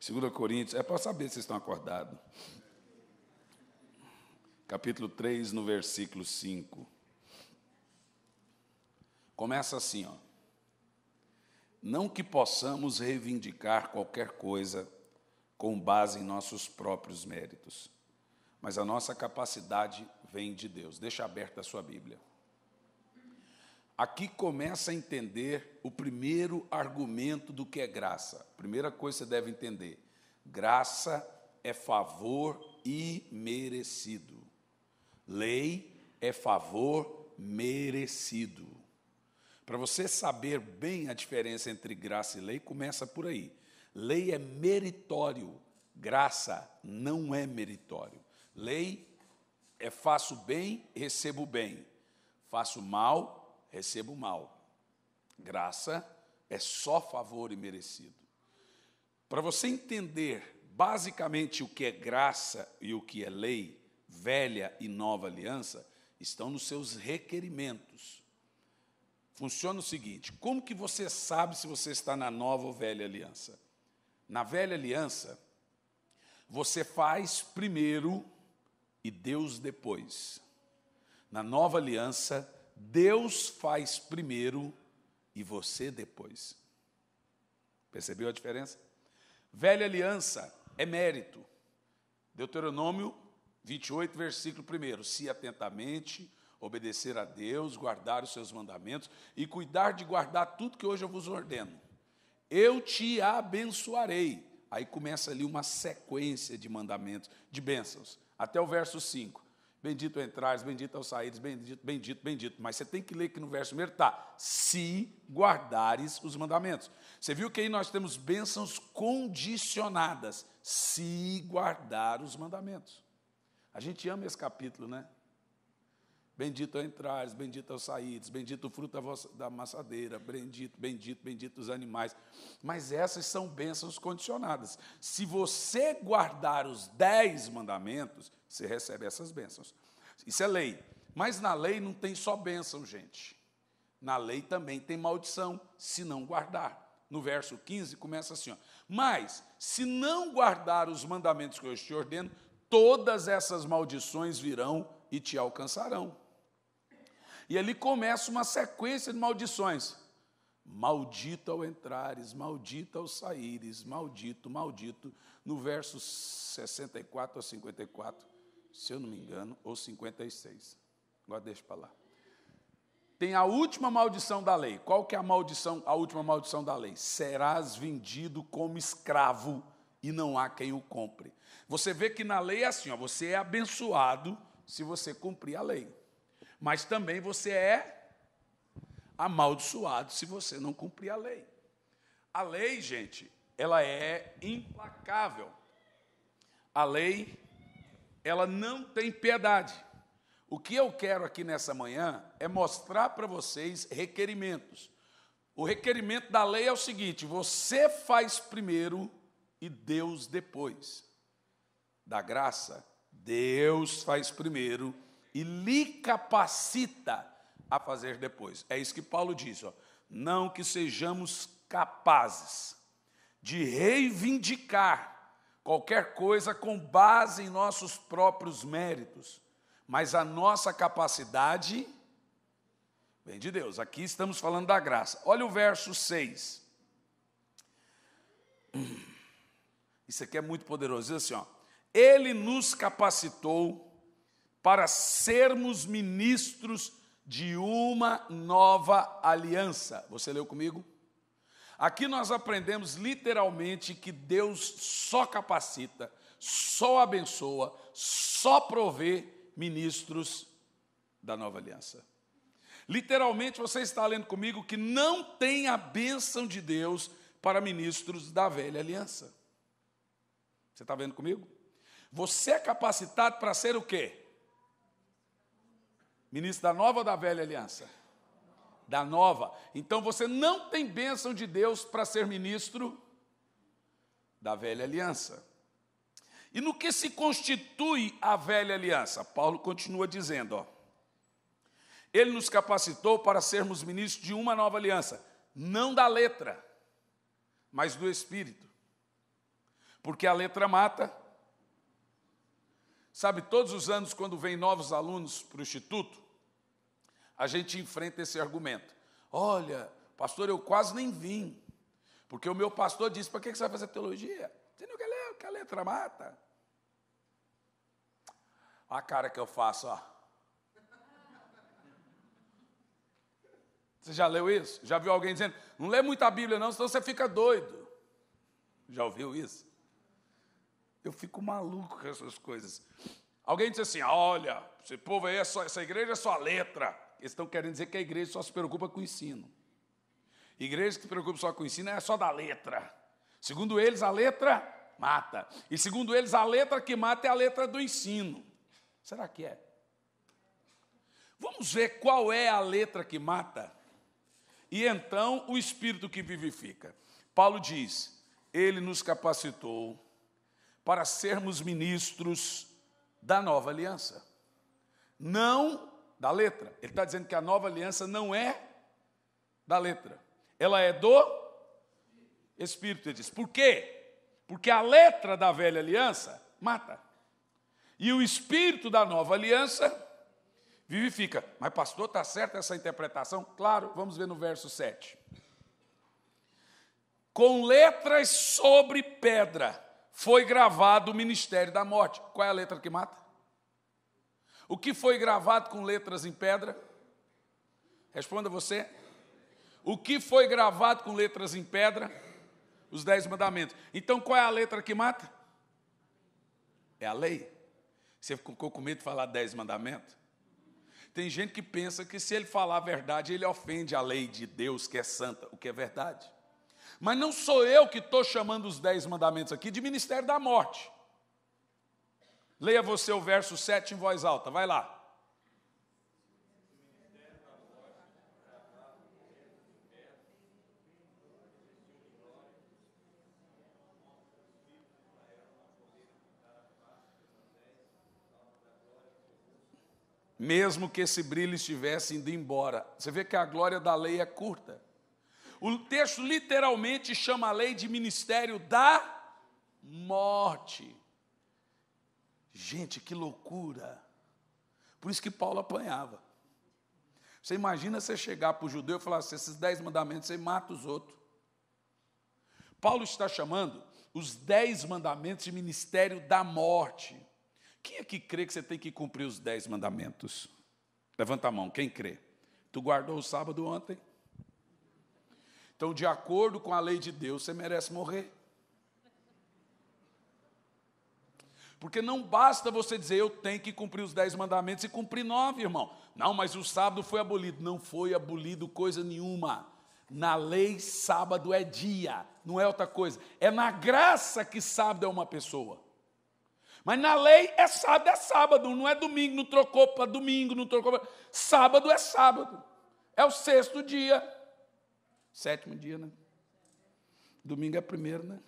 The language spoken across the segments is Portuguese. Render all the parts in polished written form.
2 Coríntios, é para saber se vocês estão acordados. Capítulo 3, no versículo 5. Começa assim, ó. Não que possamos reivindicar qualquer coisa com base em nossos próprios méritos, mas a nossa capacidade vem de Deus. Deixa aberta a sua Bíblia. Aqui começa a entender o primeiro argumento do que é graça. Primeira coisa que você deve entender: graça é favor imerecido. Lei é favor merecido. Para você saber bem a diferença entre graça e lei, começa por aí. Lei é meritório, graça não é meritório. Lei é faço bem, recebo bem. Faço mal, recebo mal. Graça é só favor imerecido. Para você entender basicamente o que é graça e o que é lei, velha e nova aliança, estão nos seus requerimentos. Funciona o seguinte: como que você sabe se você está na nova ou velha aliança? Na velha aliança, você faz primeiro e Deus depois. Na nova aliança, Deus faz primeiro e você depois. Percebeu a diferença? Velha aliança é mérito. Deuteronômio 28, versículo 1. Se atentamente obedecer a Deus, guardar os seus mandamentos e cuidar de guardar tudo que hoje eu vos ordeno, eu te abençoarei. Aí começa ali uma sequência de mandamentos, de bênçãos, até o verso 5. Bendito ao entrares, bendito ao saíres, bendito, bendito, bendito. Mas você tem que ler que no verso 1 está: se guardares os mandamentos. Você viu que aí nós temos bênçãos condicionadas, se guardar os mandamentos. A gente ama esse capítulo, né? Bendito ao entrares, bendito ao saíres, bendito o fruto da maçadeira, bendito, bendito, bendito os animais. Mas essas são bênçãos condicionadas. Se você guardar os 10 mandamentos, você recebe essas bênçãos. Isso é lei. Mas na lei não tem só bênção, gente. Na lei também tem maldição, se não guardar. No verso 15 começa assim, ó: mas, se não guardar os mandamentos que eu te ordeno, todas essas maldições virão e te alcançarão. E ali começa uma sequência de maldições. Maldito ao entrares, maldito ao saíres, maldito, maldito. No verso 64 a 54, se eu não me engano, ou 56. Agora deixa para lá. Tem a última maldição da lei. Qual que é a maldição, a última maldição da lei? Serás vendido como escravo e não há quem o compre. Você vê que na lei é assim, ó, você é abençoado se você cumprir a lei. Mas também você é amaldiçoado se você não cumprir a lei. A lei, gente, ela é implacável. A lei, ela não tem piedade. O que eu quero aqui nessa manhã é mostrar para vocês requerimentos. O requerimento da lei é o seguinte: você faz primeiro e Deus depois. Da graça, Deus faz primeiro e lhe capacita a fazer depois. É isso que Paulo diz, ó: não que sejamos capazes de reivindicar qualquer coisa com base em nossos próprios méritos, mas a nossa capacidade vem de Deus. Aqui estamos falando da graça. Olha o verso 6. Isso aqui é muito poderoso. Diz assim, ó: ele nos capacitou para sermos ministros de uma nova aliança. Você leu comigo? Aqui nós aprendemos literalmente que Deus só capacita, só abençoa, só provê ministros da nova aliança. Literalmente você está lendo comigo que não tem a bênção de Deus para ministros da velha aliança. Você está vendo comigo? Você é capacitado para ser o quê? Ministro da nova ou da velha aliança? Da nova. Então você não tem bênção de Deus para ser ministro da velha aliança. E no que se constitui a velha aliança? Paulo continua dizendo, ó: ele nos capacitou para sermos ministros de uma nova aliança, não da letra, mas do Espírito. Porque a letra mata. Sabe, todos os anos, quando vem novos alunos para o Instituto, a gente enfrenta esse argumento. Olha, pastor, eu quase nem vim, porque o meu pastor disse, para que você vai fazer teologia? Você não quer ler, que a letra mata. Olha a cara que eu faço, ó. Você já leu isso? Já viu alguém dizendo, não lê muita Bíblia não, senão você fica doido. Já ouviu isso? Eu fico maluco com essas coisas. Alguém diz assim, olha, esse povo aí, essa igreja é só letra. Eles estão querendo dizer que a igreja só se preocupa com o ensino. Igreja que se preocupa só com o ensino é só da letra. Segundo eles, a letra mata. E segundo eles, a letra que mata é a letra do ensino. Será que é? Vamos ver qual é a letra que mata? E então o Espírito que vivifica. Paulo diz, ele nos capacitou para sermos ministros da nova aliança. Não da letra. Ele está dizendo que a nova aliança não é da letra. Ela é do Espírito. Ele diz, por quê? Porque a letra da velha aliança mata. E o Espírito da nova aliança vivifica. Mas pastor, está certa essa interpretação? Claro, vamos ver no verso 7. Com letras sobre pedra foi gravado o ministério da morte. Qual é a letra que mata? O que foi gravado com letras em pedra? Responda você. O que foi gravado com letras em pedra? Os 10 mandamentos. Então, qual é a letra que mata? É a lei. Você ficou com medo de falar 10 mandamentos? Tem gente que pensa que se ele falar a verdade, ele ofende a lei de Deus, que é santa, o que é verdade. Mas não sou eu que estou chamando os 10 mandamentos aqui de ministério da morte. Leia você o verso 7 em voz alta, vai lá. Mesmo que esse brilho estivesse indo embora. Você vê que a glória da lei é curta. O texto literalmente chama a lei de ministério da morte. Gente, que loucura. Por isso que Paulo apanhava. Você imagina você chegar para o judeu e falar assim, esses 10 mandamentos, você mata os outros. Paulo está chamando os 10 mandamentos de ministério da morte. Quem é que crê que você tem que cumprir os 10 mandamentos? Levanta a mão, quem crê? Tu guardou o sábado ontem? Então, de acordo com a lei de Deus, você merece morrer. Porque não basta você dizer, eu tenho que cumprir os 10 mandamentos e cumprir 9, irmão. Não, mas o sábado foi abolido. Não foi abolido coisa nenhuma. Na lei, sábado é dia, não é outra coisa. É na graça que sábado é uma pessoa. Mas na lei é sábado, não é domingo, não trocou para domingo, não trocou para... Sábado é sábado. É o 6º dia. 7º dia, né? Domingo é 1º, né?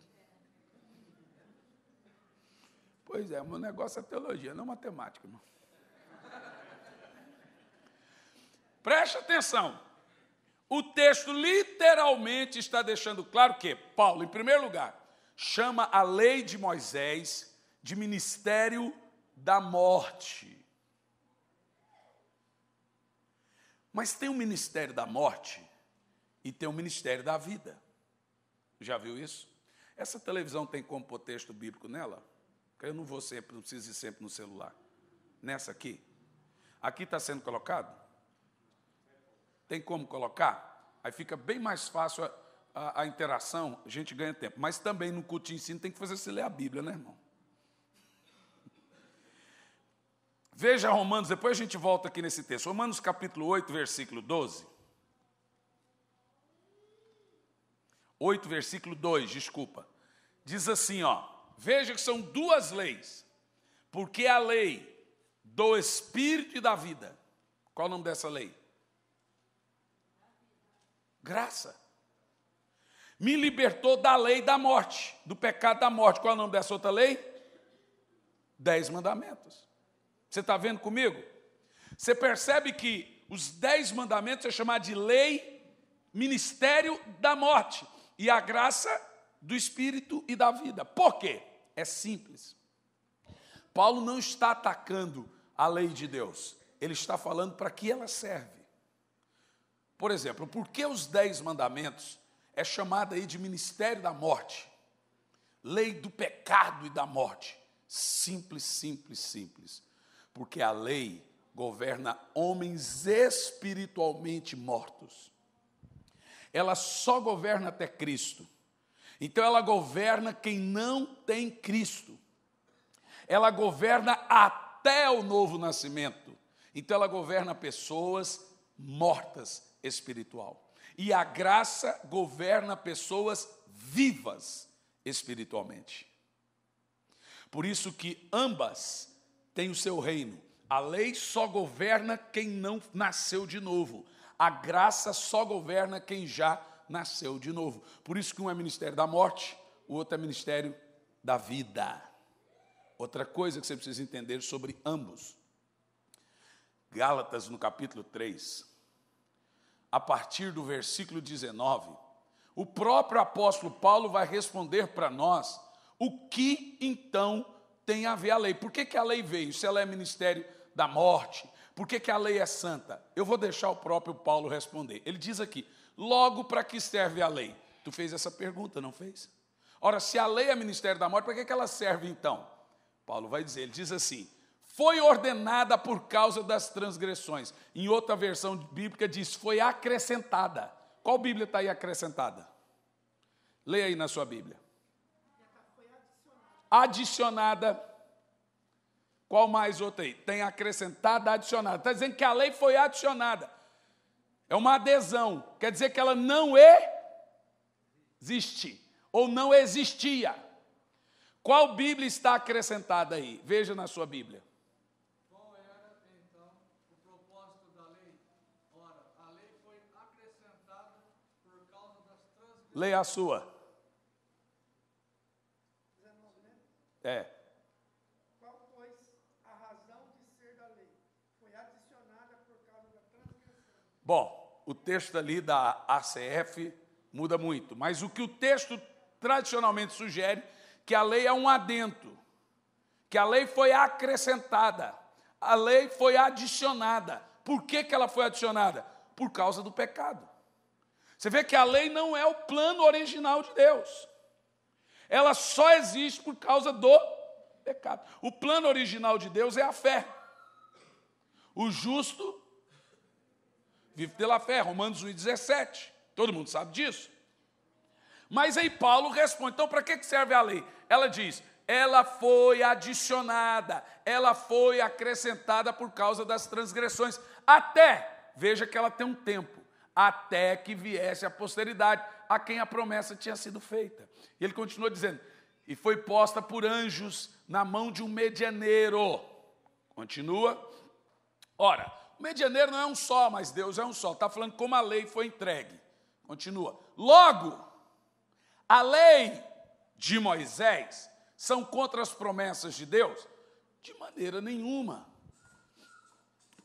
Pois é, o meu negócio é teologia, não matemática, irmão. Preste atenção. O texto literalmente está deixando claro que Paulo, em primeiro lugar, chama a lei de Moisés de ministério da morte. Mas tem um ministério da morte e tem um ministério da vida. Já viu isso? Essa televisão tem como pôr texto bíblico nela? Porque eu não vou sempre, não preciso ir sempre no celular. Nessa aqui. Aqui está sendo colocado? Tem como colocar? Aí fica bem mais fácil a interação, a gente ganha tempo. Mas também no culto de ensino tem que fazer você ler a Bíblia, né, irmão? Veja Romanos, depois a gente volta aqui nesse texto. Romanos capítulo 8, versículo 12. 8, versículo 2, desculpa. Diz assim, ó. Veja que são 2 leis. Porque a lei do Espírito e da vida. Qual o nome dessa lei? Graça. Me libertou da lei da morte, do pecado da morte. Qual é o nome dessa outra lei? 10 mandamentos. Você está vendo comigo? Você percebe que os 10 mandamentos é chamado de lei, ministério da morte. E a graça do Espírito e da vida. Por quê? é simples. Paulo não está atacando a lei de Deus, ele está falando para que ela serve. Por exemplo, por que os 10 mandamentos é chamado aí de ministério da morte? Lei do pecado e da morte. Simples, simples, simples. Porque a lei governa homens espiritualmente mortos. Ela só governa até Cristo. Então ela governa quem não tem Cristo. Ela governa até o novo nascimento. Então ela governa pessoas mortas espiritual. E a graça governa pessoas vivas espiritualmente. Por isso que ambas têm o seu reino. A lei só governa quem não nasceu de novo. A graça só governa quem já nasceu de novo. Por isso que um é ministério da morte, o outro é ministério da vida. Outra coisa que você precisa entender sobre ambos. Gálatas, no capítulo 3, a partir do versículo 19, o próprio apóstolo Paulo vai responder para nós o que então tem a ver a lei. Por que a lei veio? Se ela é ministério da morte, por que a lei é santa? Eu vou deixar o próprio Paulo responder. Ele diz aqui, logo para que serve a lei? Tu fez essa pergunta, não fez? Ora, se a lei é ministério da morte, para que ela serve então? Paulo vai dizer, ele diz assim, foi ordenada por causa das transgressões. Em outra versão bíblica diz, foi acrescentada. Qual Bíblia está aí acrescentada? Leia aí na sua Bíblia. Adicionada. Qual mais outra aí? Tem acrescentada, adicionada. Está dizendo que a lei foi adicionada. É uma adesão. Quer dizer que ela não existe. Ou não existia. Qual Bíblia está acrescentada aí? Veja na sua Bíblia. Qual era, então, o propósito da lei? Ora, a lei foi acrescentada por causa das transgressões. Leia a sua. É. Qual, pois, a razão de ser da lei? Foi adicionada por causa da transgressão. Bom, o texto ali da ACF muda muito, mas o que o texto tradicionalmente sugere que a lei é um adendo, que a lei foi acrescentada, a lei foi adicionada. Por que ela foi adicionada? Por causa do pecado. Você vê que a lei não é o plano original de Deus. Ela só existe por causa do pecado. O plano original de Deus é a fé. O justo vive pela fé, Romanos 1,17. Todo mundo sabe disso. Mas aí Paulo responde, então para que serve a lei? Ela diz, ela foi adicionada, ela foi acrescentada por causa das transgressões. Até, veja que ela tem um tempo, até que viesse a posteridade, a quem a promessa tinha sido feita. E ele continua dizendo, e foi posta por anjos na mão de um medianeiro. Continua. Ora, o medianeiro não é um só, mas Deus é um só. Está falando como a lei foi entregue. Continua. Logo, a lei de Moisés são contra as promessas de Deus? De maneira nenhuma.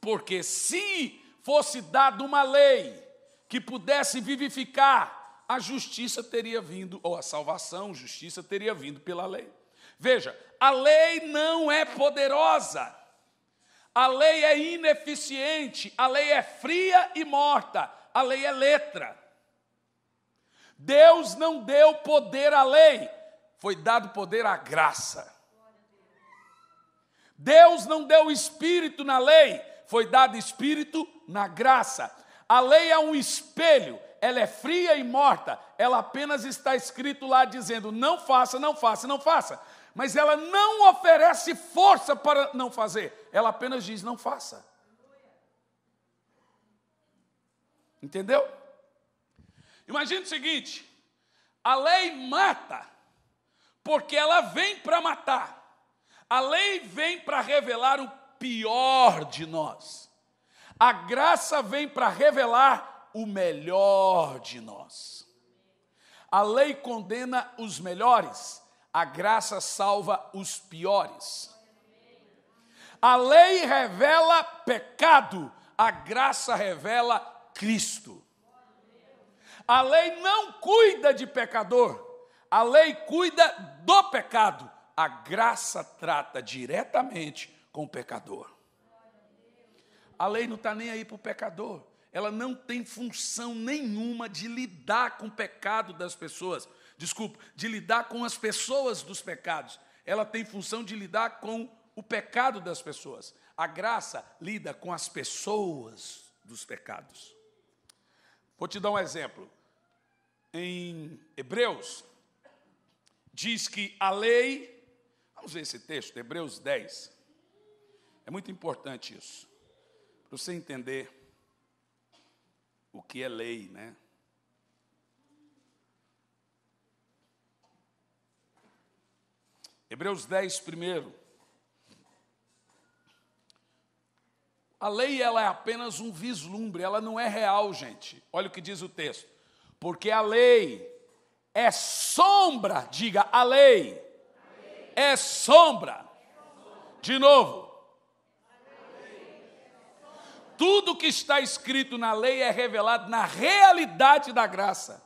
Porque se fosse dada uma lei que pudesse vivificar, a justiça teria vindo, ou a salvação, justiça teria vindo pela lei. Veja, a lei não é poderosa, a lei é ineficiente, a lei é fria e morta, a lei é letra. Deus não deu poder à lei, foi dado poder à graça. Deus não deu espírito na lei, foi dado espírito na graça. A lei é um espelho, ela é fria e morta, ela apenas está escrito lá dizendo, não faça, não faça, não faça. Mas ela não oferece força para não fazer, ela apenas diz, não faça. Entendeu? Imagina o seguinte, a lei mata, porque ela vem para matar. A lei vem para revelar o pior de nós. A graça vem para revelar o melhor de nós. A lei condena os melhores, a graça salva os piores. A lei revela pecado, a graça revela Cristo. A lei não cuida de pecador, a lei cuida do pecado, a graça trata diretamente com o pecador. A lei não está nem aí para o pecador. Ela não tem função nenhuma de lidar com o pecado das pessoas. Desculpa, de lidar com as pessoas dos pecados. Ela tem função de lidar com o pecado das pessoas. A graça lida com as pessoas dos pecados. Vou te dar um exemplo. Em Hebreus, diz que a lei... Vamos ver esse texto, Hebreus 10. É muito importante isso. Para você entender o que é lei, né? Hebreus 10, primeiro. A lei, ela é apenas um vislumbre, ela não é real, gente. Olha o que diz o texto. Porque a lei é sombra, diga, a lei é sombra. De novo. Tudo que está escrito na lei é revelado na realidade da graça.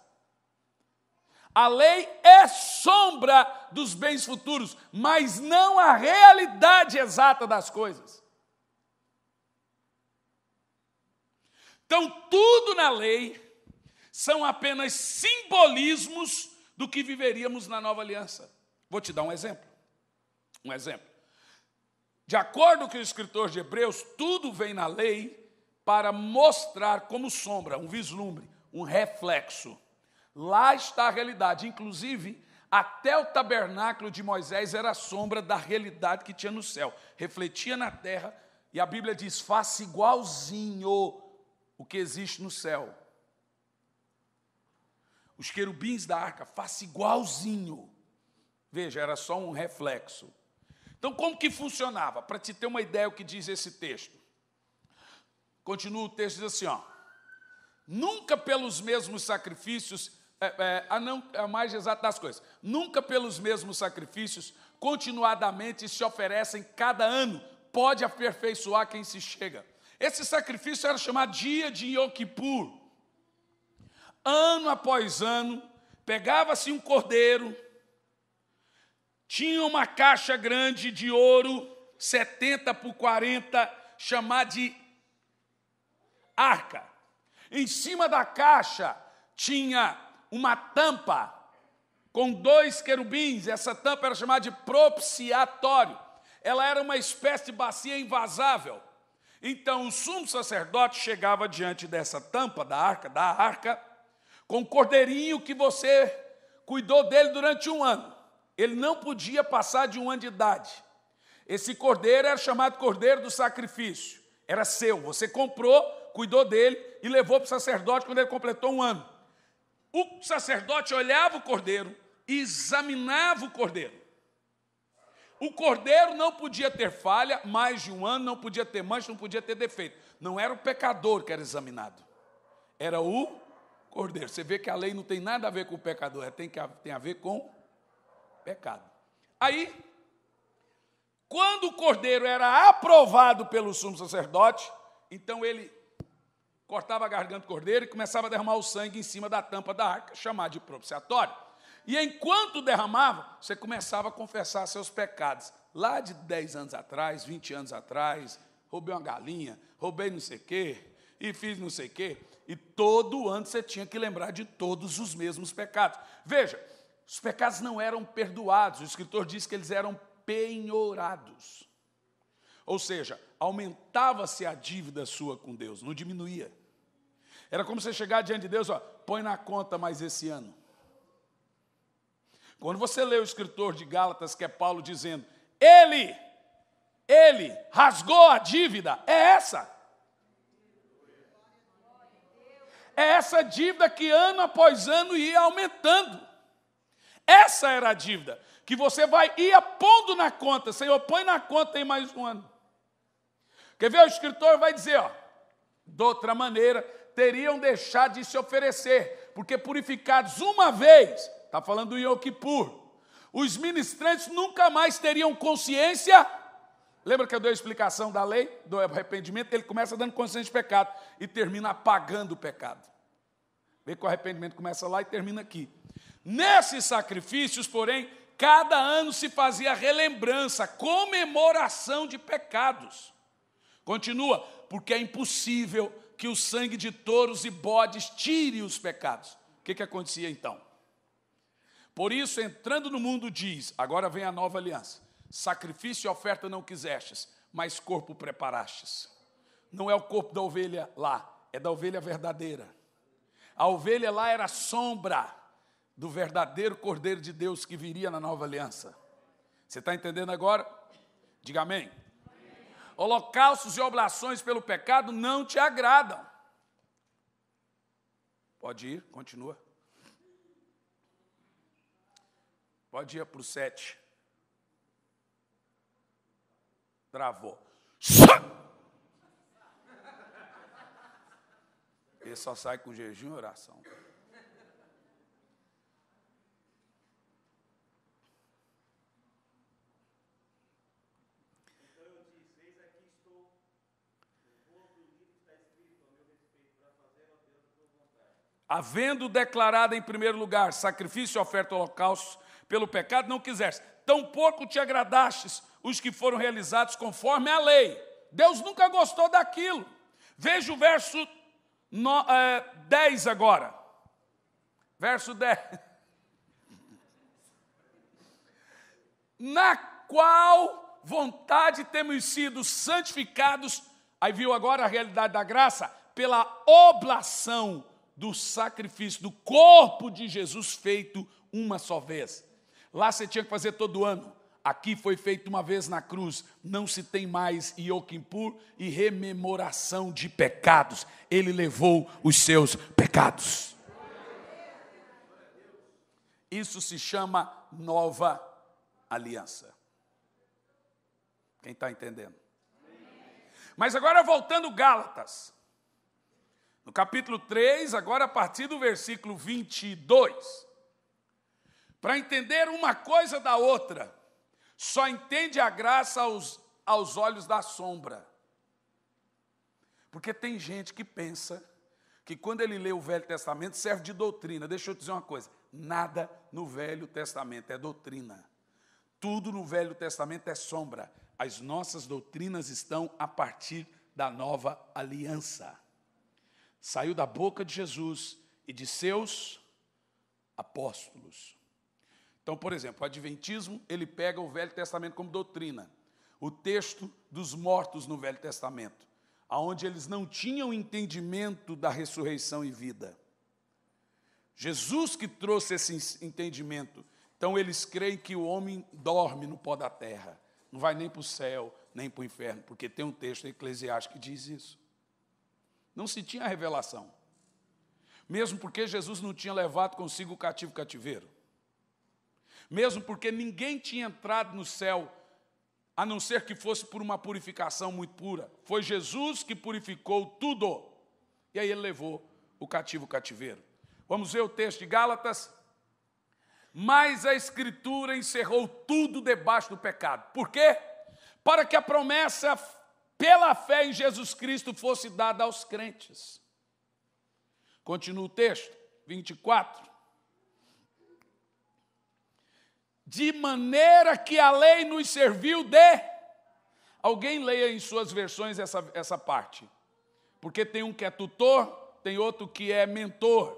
A lei é sombra dos bens futuros, mas não a realidade exata das coisas. Então, tudo na lei são apenas simbolismos do que viveríamos na nova aliança. Vou te dar um exemplo. Um exemplo. De acordo com o escritor de Hebreus, tudo vem na lei para mostrar como sombra, um vislumbre, um reflexo. Lá está a realidade. Inclusive, até o tabernáculo de Moisés era a sombra da realidade que tinha no céu. Refletia na terra e a Bíblia diz, faça igualzinho o que existe no céu. Os querubins da arca, faça igualzinho. Veja, era só um reflexo. Então, como que funcionava? Para te ter uma ideia o que diz esse texto. Continua o texto, diz assim, ó. Nunca pelos mesmos sacrifícios, a mais exata das coisas, nunca pelos mesmos sacrifícios, continuadamente se oferecem cada ano, pode aperfeiçoar quem se chega. Esse sacrifício era chamado dia de Yom Kippur. Ano após ano, pegava-se um cordeiro, tinha uma caixa grande de ouro, 70 por 40, chamada de arca. Em cima da caixa tinha uma tampa com 2 querubins. Essa tampa era chamada de propiciatório. Ela era uma espécie de bacia invasável. Então o sumo sacerdote chegava diante dessa tampa da arca, com o cordeirinho que você cuidou dele durante 1 ano. Ele não podia passar de 1 ano de idade. Esse cordeiro era chamado cordeiro do sacrifício. Era seu, você comprou, cuidou dele e levou para o sacerdote quando ele completou 1 ano. O sacerdote olhava o cordeiro e examinava o cordeiro. O cordeiro não podia ter falha, mais de 1 ano, não podia ter mancha, não podia ter defeito. Não era o pecador que era examinado, era o cordeiro. Você vê que a lei não tem nada a ver com o pecador, tem a ver com pecado. Aí, quando o cordeiro era aprovado pelo sumo sacerdote, então ele cortava a garganta do cordeiro e começava a derramar o sangue em cima da tampa da arca, chamada de propiciatório. E enquanto derramava, você começava a confessar seus pecados. Lá de 10 anos atrás, 20 anos atrás, roubei uma galinha, roubei não sei o quê, e fiz não sei o quê. E todo ano você tinha que lembrar de todos os mesmos pecados. Veja, os pecados não eram perdoados, o escritor diz que eles eram penhorados. Ou seja, aumentava-se a dívida sua com Deus, não diminuía. Era como você chegar diante de Deus, ó, põe na conta mais esse ano. Quando você lê o escritor de Gálatas, que é Paulo, dizendo, ele rasgou a dívida, é essa. É essa dívida que ano após ano ia aumentando. Essa era a dívida, que você ia pondo na conta. Senhor, põe na conta em mais 1 ano. Quer ver? O escritor vai dizer, ó, de outra maneira, teriam deixado de se oferecer, porque purificados uma vez, está falando do Yom Kippur, os ministrantes nunca mais teriam consciência. Lembra que eu dei a explicação da lei, do arrependimento? Ele começa dando consciência de pecado e termina apagando o pecado. Vê que o arrependimento começa lá e termina aqui. Nesses sacrifícios, porém, cada ano se fazia relembrança, comemoração de pecados. Continua, porque é impossível que o sangue de touros e bodes tire os pecados. O que acontecia então? Por isso, entrando no mundo, diz, agora vem a nova aliança, sacrifício e oferta não quisestes, mas corpo preparastes. Não é o corpo da ovelha lá, é da ovelha verdadeira. A ovelha lá era sombra do verdadeiro Cordeiro de Deus que viria na nova aliança. Você está entendendo agora? Diga amém. Holocaustos e oblações pelo pecado não te agradam. Pode ir, continua. Pode ir para o 7. Travou. Ele só sai com jejum e oração. Então eu disse, eis aqui estou, eu vou cumprir o que está escrito a meu respeito, para fazer, ó Deus, a tua vontade. Havendo declarado em primeiro lugar sacrifício, oferta, holocausto pelo pecado, não quiseste. Tampouco te agradastes os que foram realizados conforme a lei. Deus nunca gostou daquilo. Veja o verso 10 agora. Verso 10. Na qual vontade temos sido santificados, aí viu agora a realidade da graça, pela oblação do sacrifício, do corpo de Jesus feito uma só vez. Lá você tinha que fazer todo ano. Aqui foi feito uma vez na cruz. Não se tem mais Yom Kippur e rememoração de pecados. Ele levou os seus pecados. Isso se chama nova aliança. Quem está entendendo? Mas agora voltando Gálatas. No capítulo 3, agora a partir do versículo 22. Para entender uma coisa da outra, só entende a graça aos olhos da sombra. Porque tem gente que pensa que quando ele lê o Velho Testamento serve de doutrina. Deixa eu te dizer uma coisa, nada no Velho Testamento é doutrina. Tudo no Velho Testamento é sombra. As nossas doutrinas estão a partir da nova aliança. Saiu da boca de Jesus e de seus apóstolos. Então, por exemplo, o Adventismo, ele pega o Velho Testamento como doutrina. O texto dos mortos no Velho Testamento, onde eles não tinham entendimento da ressurreição e vida. Jesus que trouxe esse entendimento. Então, eles creem que o homem dorme no pó da terra. Não vai nem para o céu, nem para o inferno, porque tem um texto eclesiástico que diz isso. Não se tinha revelação. Mesmo porque Jesus não tinha levado consigo o cativeiro. Mesmo porque ninguém tinha entrado no céu, a não ser que fosse por uma purificação muito pura. Foi Jesus que purificou tudo. E aí ele levou o cativeiro. Vamos ver o texto de Gálatas. Mas a Escritura encerrou tudo debaixo do pecado. Por quê? Para que a promessa pela fé em Jesus Cristo fosse dada aos crentes. Continua o texto, 24. De maneira que a lei nos serviu de... Alguém leia em suas versões essa parte. Porque tem um que é tutor, tem outro que é mentor.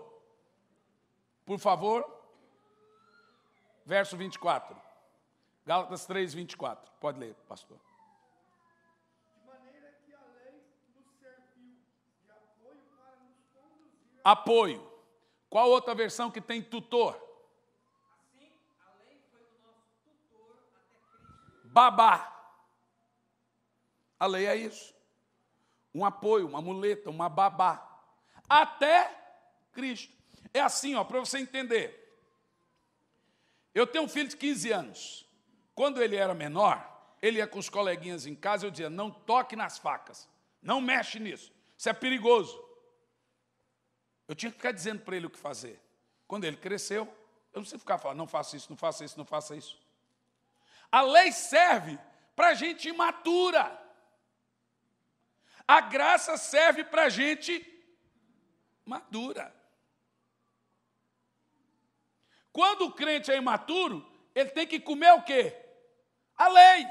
Por favor. Verso 24. Gálatas 3, 24. Pode ler, pastor. De maneira que a lei nos serviu de apoio para nos conduzir. Apoio. Qual outra versão que tem tutor? Assim, a lei foi o nosso tutor até Cristo. Babá. A lei é isso. Um apoio, uma muleta, uma babá. Até Cristo. É assim, para você entender. Eu tenho um filho de 15 anos. Quando ele era menor, ele ia com os coleguinhas em casa, eu dizia, não toque nas facas. Não mexe nisso. Isso é perigoso. Eu tinha que ficar dizendo para ele o que fazer. Quando ele cresceu, eu não sei ficar falando, não faça isso, não faça isso, não faça isso. A lei serve para gente imatura. A graça serve para gente madura. Quando o crente é imaturo, ele tem que comer o quê? A lei.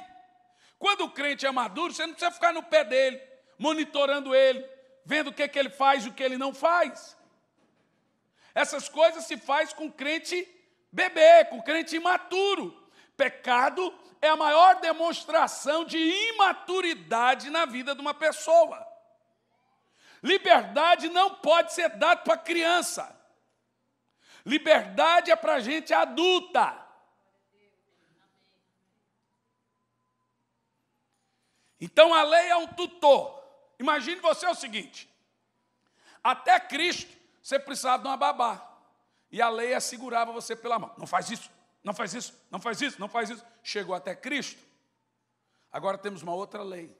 Quando o crente é maduro, você não precisa ficar no pé dele, monitorando ele, vendo o que ele faz e o que ele não faz. Essas coisas se faz com crente bebê, com crente imaturo. Pecado é a maior demonstração de imaturidade na vida de uma pessoa. Liberdade não pode ser dada para criança. Liberdade é para gente adulta. Então a lei é um tutor. Imagine você o seguinte: até Cristo você precisava de uma babá. E a lei segurava você pela mão. Não faz isso, não faz isso, não faz isso, não faz isso. Chegou até Cristo. Agora temos uma outra lei.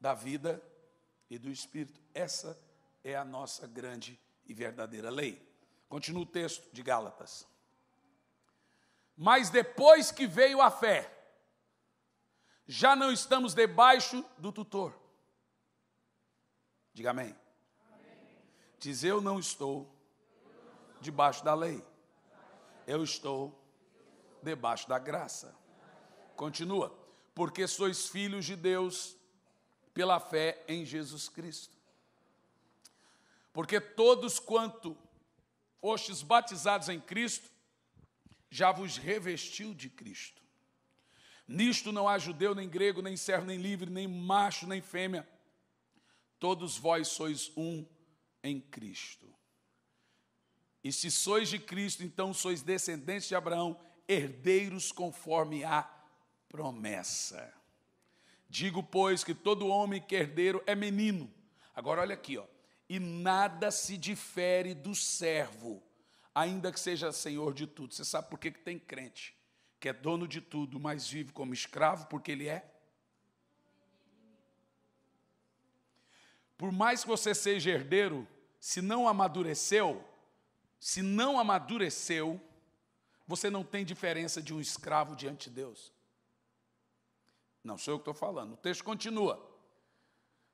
Da vida e do Espírito. Essa é a nossa grande e verdadeira lei. Continua o texto de Gálatas. Mas depois que veio a fé, já não estamos debaixo do tutor. Diga amém. Diz: eu não estou debaixo da lei. Eu estou debaixo da graça. Continua. Porque sois filhos de Deus pela fé em Jesus Cristo. Porque todos quanto fostes batizados em Cristo, já vos revestiu de Cristo. Nisto não há judeu, nem grego, nem servo, nem livre, nem macho, nem fêmea. Todos vós sois um em Cristo. E se sois de Cristo, então sois descendentes de Abraão, herdeiros conforme a promessa. Digo, pois, que todo homem que é herdeiro é menino. Agora olha aqui, ó. E nada se difere do servo, ainda que seja senhor de tudo. Você sabe por que tem crente que é dono de tudo, mas vive como escravo? Porque ele é. Por mais que você seja herdeiro, se não amadureceu, você não tem diferença de um escravo diante de Deus. Não sou eu que estou falando. O texto continua.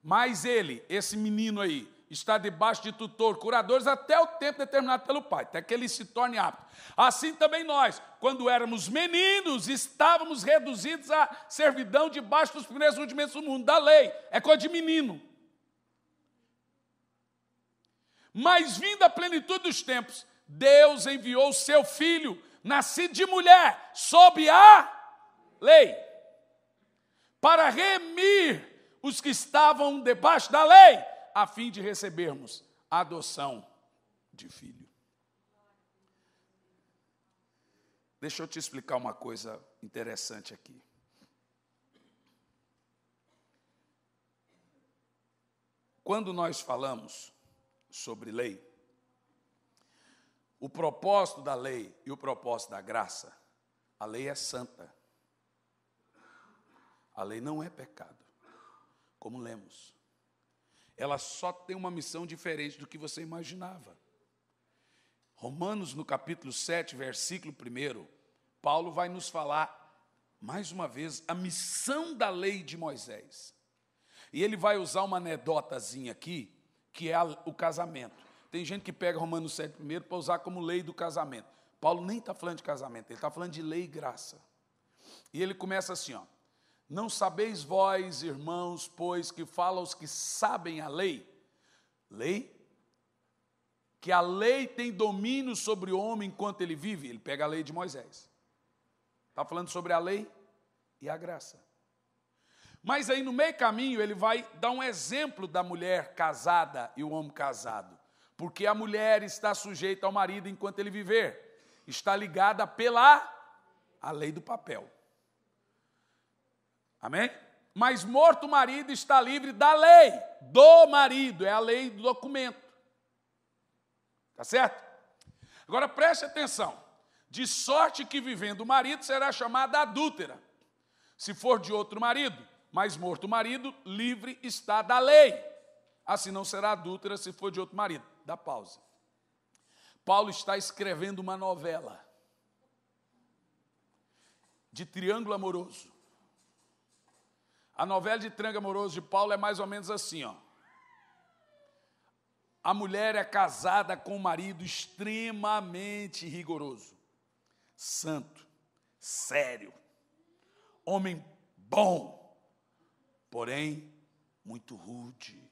Mas ele, esse menino aí, está debaixo de tutor, curadores, até o tempo determinado pelo Pai, até que ele se torne apto. Assim também nós, quando éramos meninos, estávamos reduzidos à servidão debaixo dos primeiros rudimentos do mundo, da lei. É coisa de menino. Mas vindo a plenitude dos tempos, Deus enviou o seu Filho, nascido de mulher, sob a lei, para remir os que estavam debaixo da lei, a fim de recebermos a adoção de filho. Deixa eu te explicar uma coisa interessante aqui. Quando nós falamos sobre lei, o propósito da lei e o propósito da graça, a lei é santa. A lei não é pecado, como lemos. Ela só tem uma missão diferente do que você imaginava. Romanos, no capítulo 7, versículo 1, Paulo vai nos falar, mais uma vez, a missão da lei de Moisés. E ele vai usar uma anedotazinha aqui, que é o casamento. Tem gente que pega Romanos 7 primeiro para usar como lei do casamento. Paulo nem está falando de casamento, ele está falando de lei e graça. E ele começa assim, ó. Não sabeis vós, irmãos, pois que fala os que sabem a lei, que a lei tem domínio sobre o homem enquanto ele vive. Ele pega a lei de Moisés. Está falando sobre a lei e a graça. Mas aí no meio caminho ele vai dar um exemplo da mulher casada e o homem casado. Porque a mulher está sujeita ao marido enquanto ele viver. Está ligada pela a lei do papel. Amém? Mas morto o marido está livre da lei do marido. É a lei do documento. Tá certo? Agora preste atenção. De sorte que vivendo o marido será chamada adúltera. Se for de outro marido, mas morto o marido, livre está da lei. Assim não será adúltera se for de outro marido. Dá pausa. Paulo está escrevendo uma novela de triângulo amoroso. A novela de triângulo amoroso de Paulo é mais ou menos assim, ó. A mulher é casada com um marido extremamente rigoroso. santo, sério, homem bom, porém muito rude,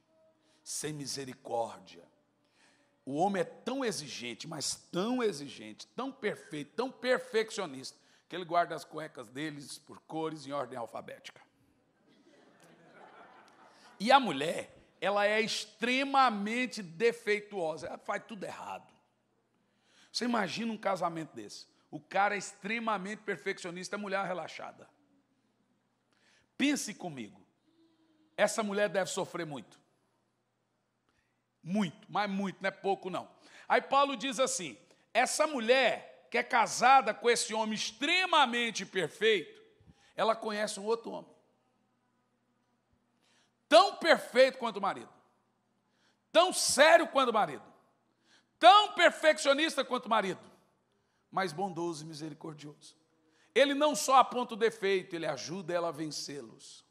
sem misericórdia. O homem é tão exigente, mas tão exigente, tão perfeito, tão perfeccionista, que ele guarda as cuecas deles por cores em ordem alfabética. E a mulher, ela é extremamente defeituosa, ela faz tudo errado. Você imagina um casamento desse? O cara é extremamente perfeccionista, a mulher é relaxada. Pense comigo, essa mulher deve sofrer muito. Muito, mas muito, não é pouco não. Aí Paulo diz assim, essa mulher que é casada com esse homem extremamente perfeito, ela conhece um outro homem. Tão perfeito quanto o marido. Tão sério quanto o marido. Tão perfeccionista quanto o marido. Mas bondoso e misericordioso. Ele não só aponta o defeito, ele ajuda ela a vencê-los.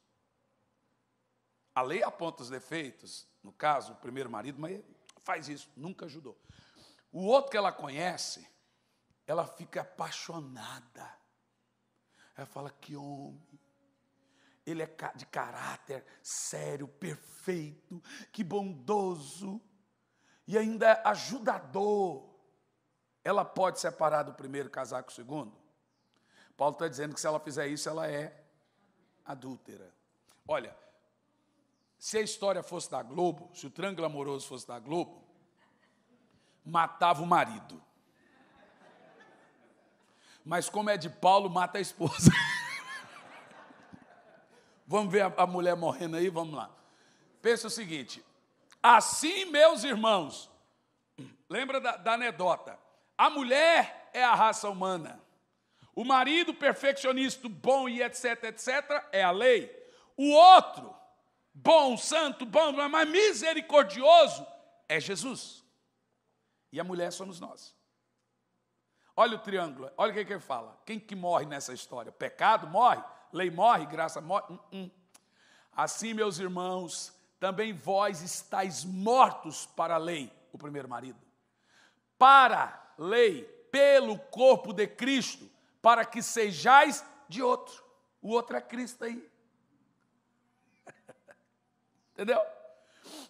A lei aponta os defeitos, no caso, o primeiro marido, mas faz isso, nunca ajudou. O outro que ela conhece, ela fica apaixonada. Ela fala, que homem. Ele é de caráter sério, perfeito, que bondoso. E ainda é ajudador. Ela pode separar do primeiro e casar com o segundo? Paulo está dizendo que se ela fizer isso, ela é adúltera. Olha, se a história fosse da Globo, se o Triângulo Amoroso fosse da Globo, matava o marido. Mas como é de Paulo, mata a esposa. Vamos ver a mulher morrendo aí? Vamos lá. Pensa o seguinte, assim, meus irmãos, lembra da anedota, a mulher é a raça humana, o marido perfeccionista, bom e etc, é a lei, o outro, bom, santo, bom, mas misericordioso, é Jesus. E a mulher somos nós. Olha o triângulo, olha o que ele fala. Quem que morre nessa história? Pecado morre? Lei morre? Graça morre? Assim, meus irmãos, também vós estáis mortos para a lei, o primeiro marido. Para a lei, pelo corpo de Cristo, para que sejais de outro. O outro é Cristo aí. Entendeu?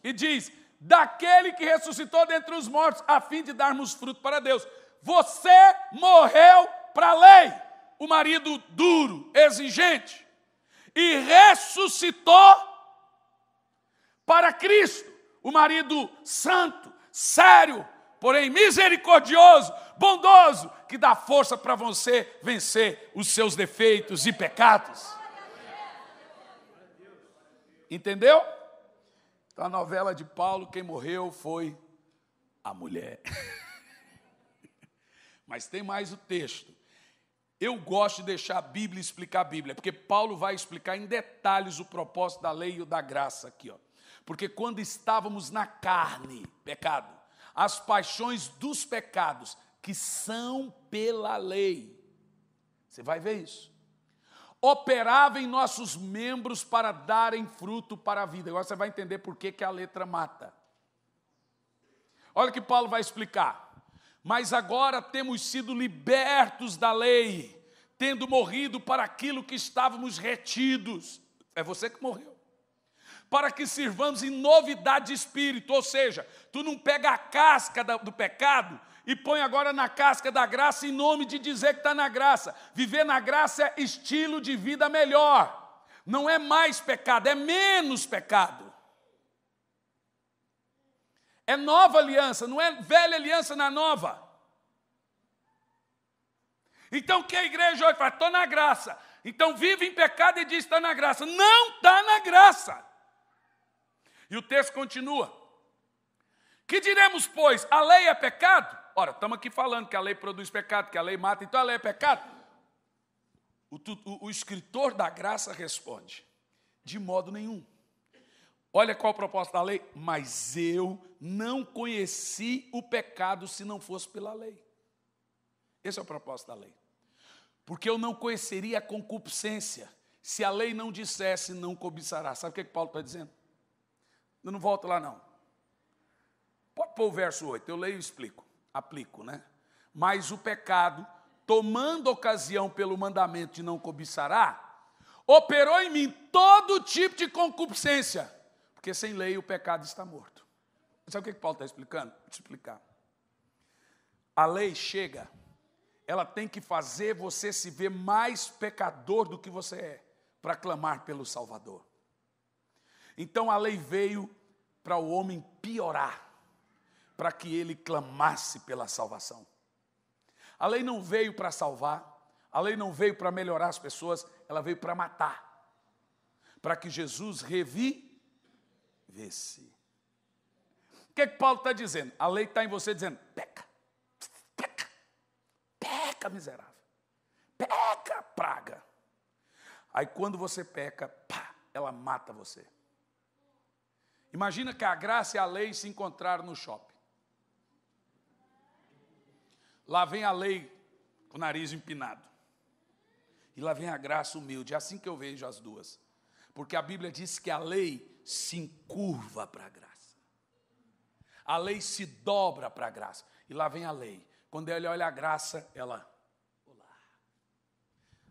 E diz, daquele que ressuscitou dentre os mortos, a fim de darmos fruto para Deus. Você morreu para a lei, o marido duro, exigente, e ressuscitou para Cristo, o marido santo, sério, porém misericordioso, bondoso, que dá força para você vencer os seus defeitos e pecados. Entendeu? Então, a novela de Paulo, quem morreu foi a mulher. Mas tem mais o texto. Eu gosto de deixar a Bíblia explicar a Bíblia, porque Paulo vai explicar em detalhes o propósito da lei e o da graça aqui, ó. Porque quando estávamos na carne, pecado, as paixões dos pecados, que são pela lei, você vai ver isso, operava em nossos membros para darem fruto para a vida. Agora você vai entender por que a letra mata. Olha o que Paulo vai explicar. Mas agora temos sido libertos da lei, tendo morrido para aquilo que estávamos retidos. É você que morreu. Para que sirvamos em novidade de espírito, ou seja, tu não pega a casca do pecado e põe agora na casca da graça em nome de dizer que está na graça. Viver na graça é estilo de vida melhor. Não é mais pecado, é menos pecado. É nova aliança, não é velha aliança na nova. Então, o que a igreja hoje faz? Estou na graça. Então, vive em pecado e diz está na graça. Não está na graça. E o texto continua. Que diremos, pois? A lei é pecado? Ora, estamos aqui falando que a lei produz pecado, que a lei mata, então a lei é pecado? O escritor da graça responde, de modo nenhum. Olha qual é o propósito da lei. Mas eu não conheci o pecado se não fosse pela lei. Esse é o propósito da lei. Porque eu não conheceria a concupiscência se a lei não dissesse não cobiçará. Sabe o que Paulo está dizendo? Eu não volto lá não. Pode pôr o verso 8, eu leio e explico. Aplico, né? Mas o pecado tomando ocasião pelo mandamento de não cobiçará, operou em mim todo tipo de concupiscência, porque sem lei o pecado está morto. Sabe o que Paulo está explicando? Vou te explicar. A lei chega, ela tem que fazer você se ver mais pecador do que você é, para clamar pelo Salvador. Então a lei veio para o homem piorar, para que ele clamasse pela salvação. A lei não veio para salvar, a lei não veio para melhorar as pessoas, ela veio para matar, para que Jesus revivesse. O que Paulo está dizendo? A lei está em você dizendo, peca, peca, peca, miserável, peca, praga. Aí quando você peca, pá, ela mata você. Imagina que a graça e a lei se encontraram no shopping. Lá vem a lei com o nariz empinado. E lá vem a graça humilde. É assim que eu vejo as duas. Porque a Bíblia diz que a lei se encurva para a graça. A lei se dobra para a graça. E lá vem a lei. Quando ele olha a graça, ela... Olá.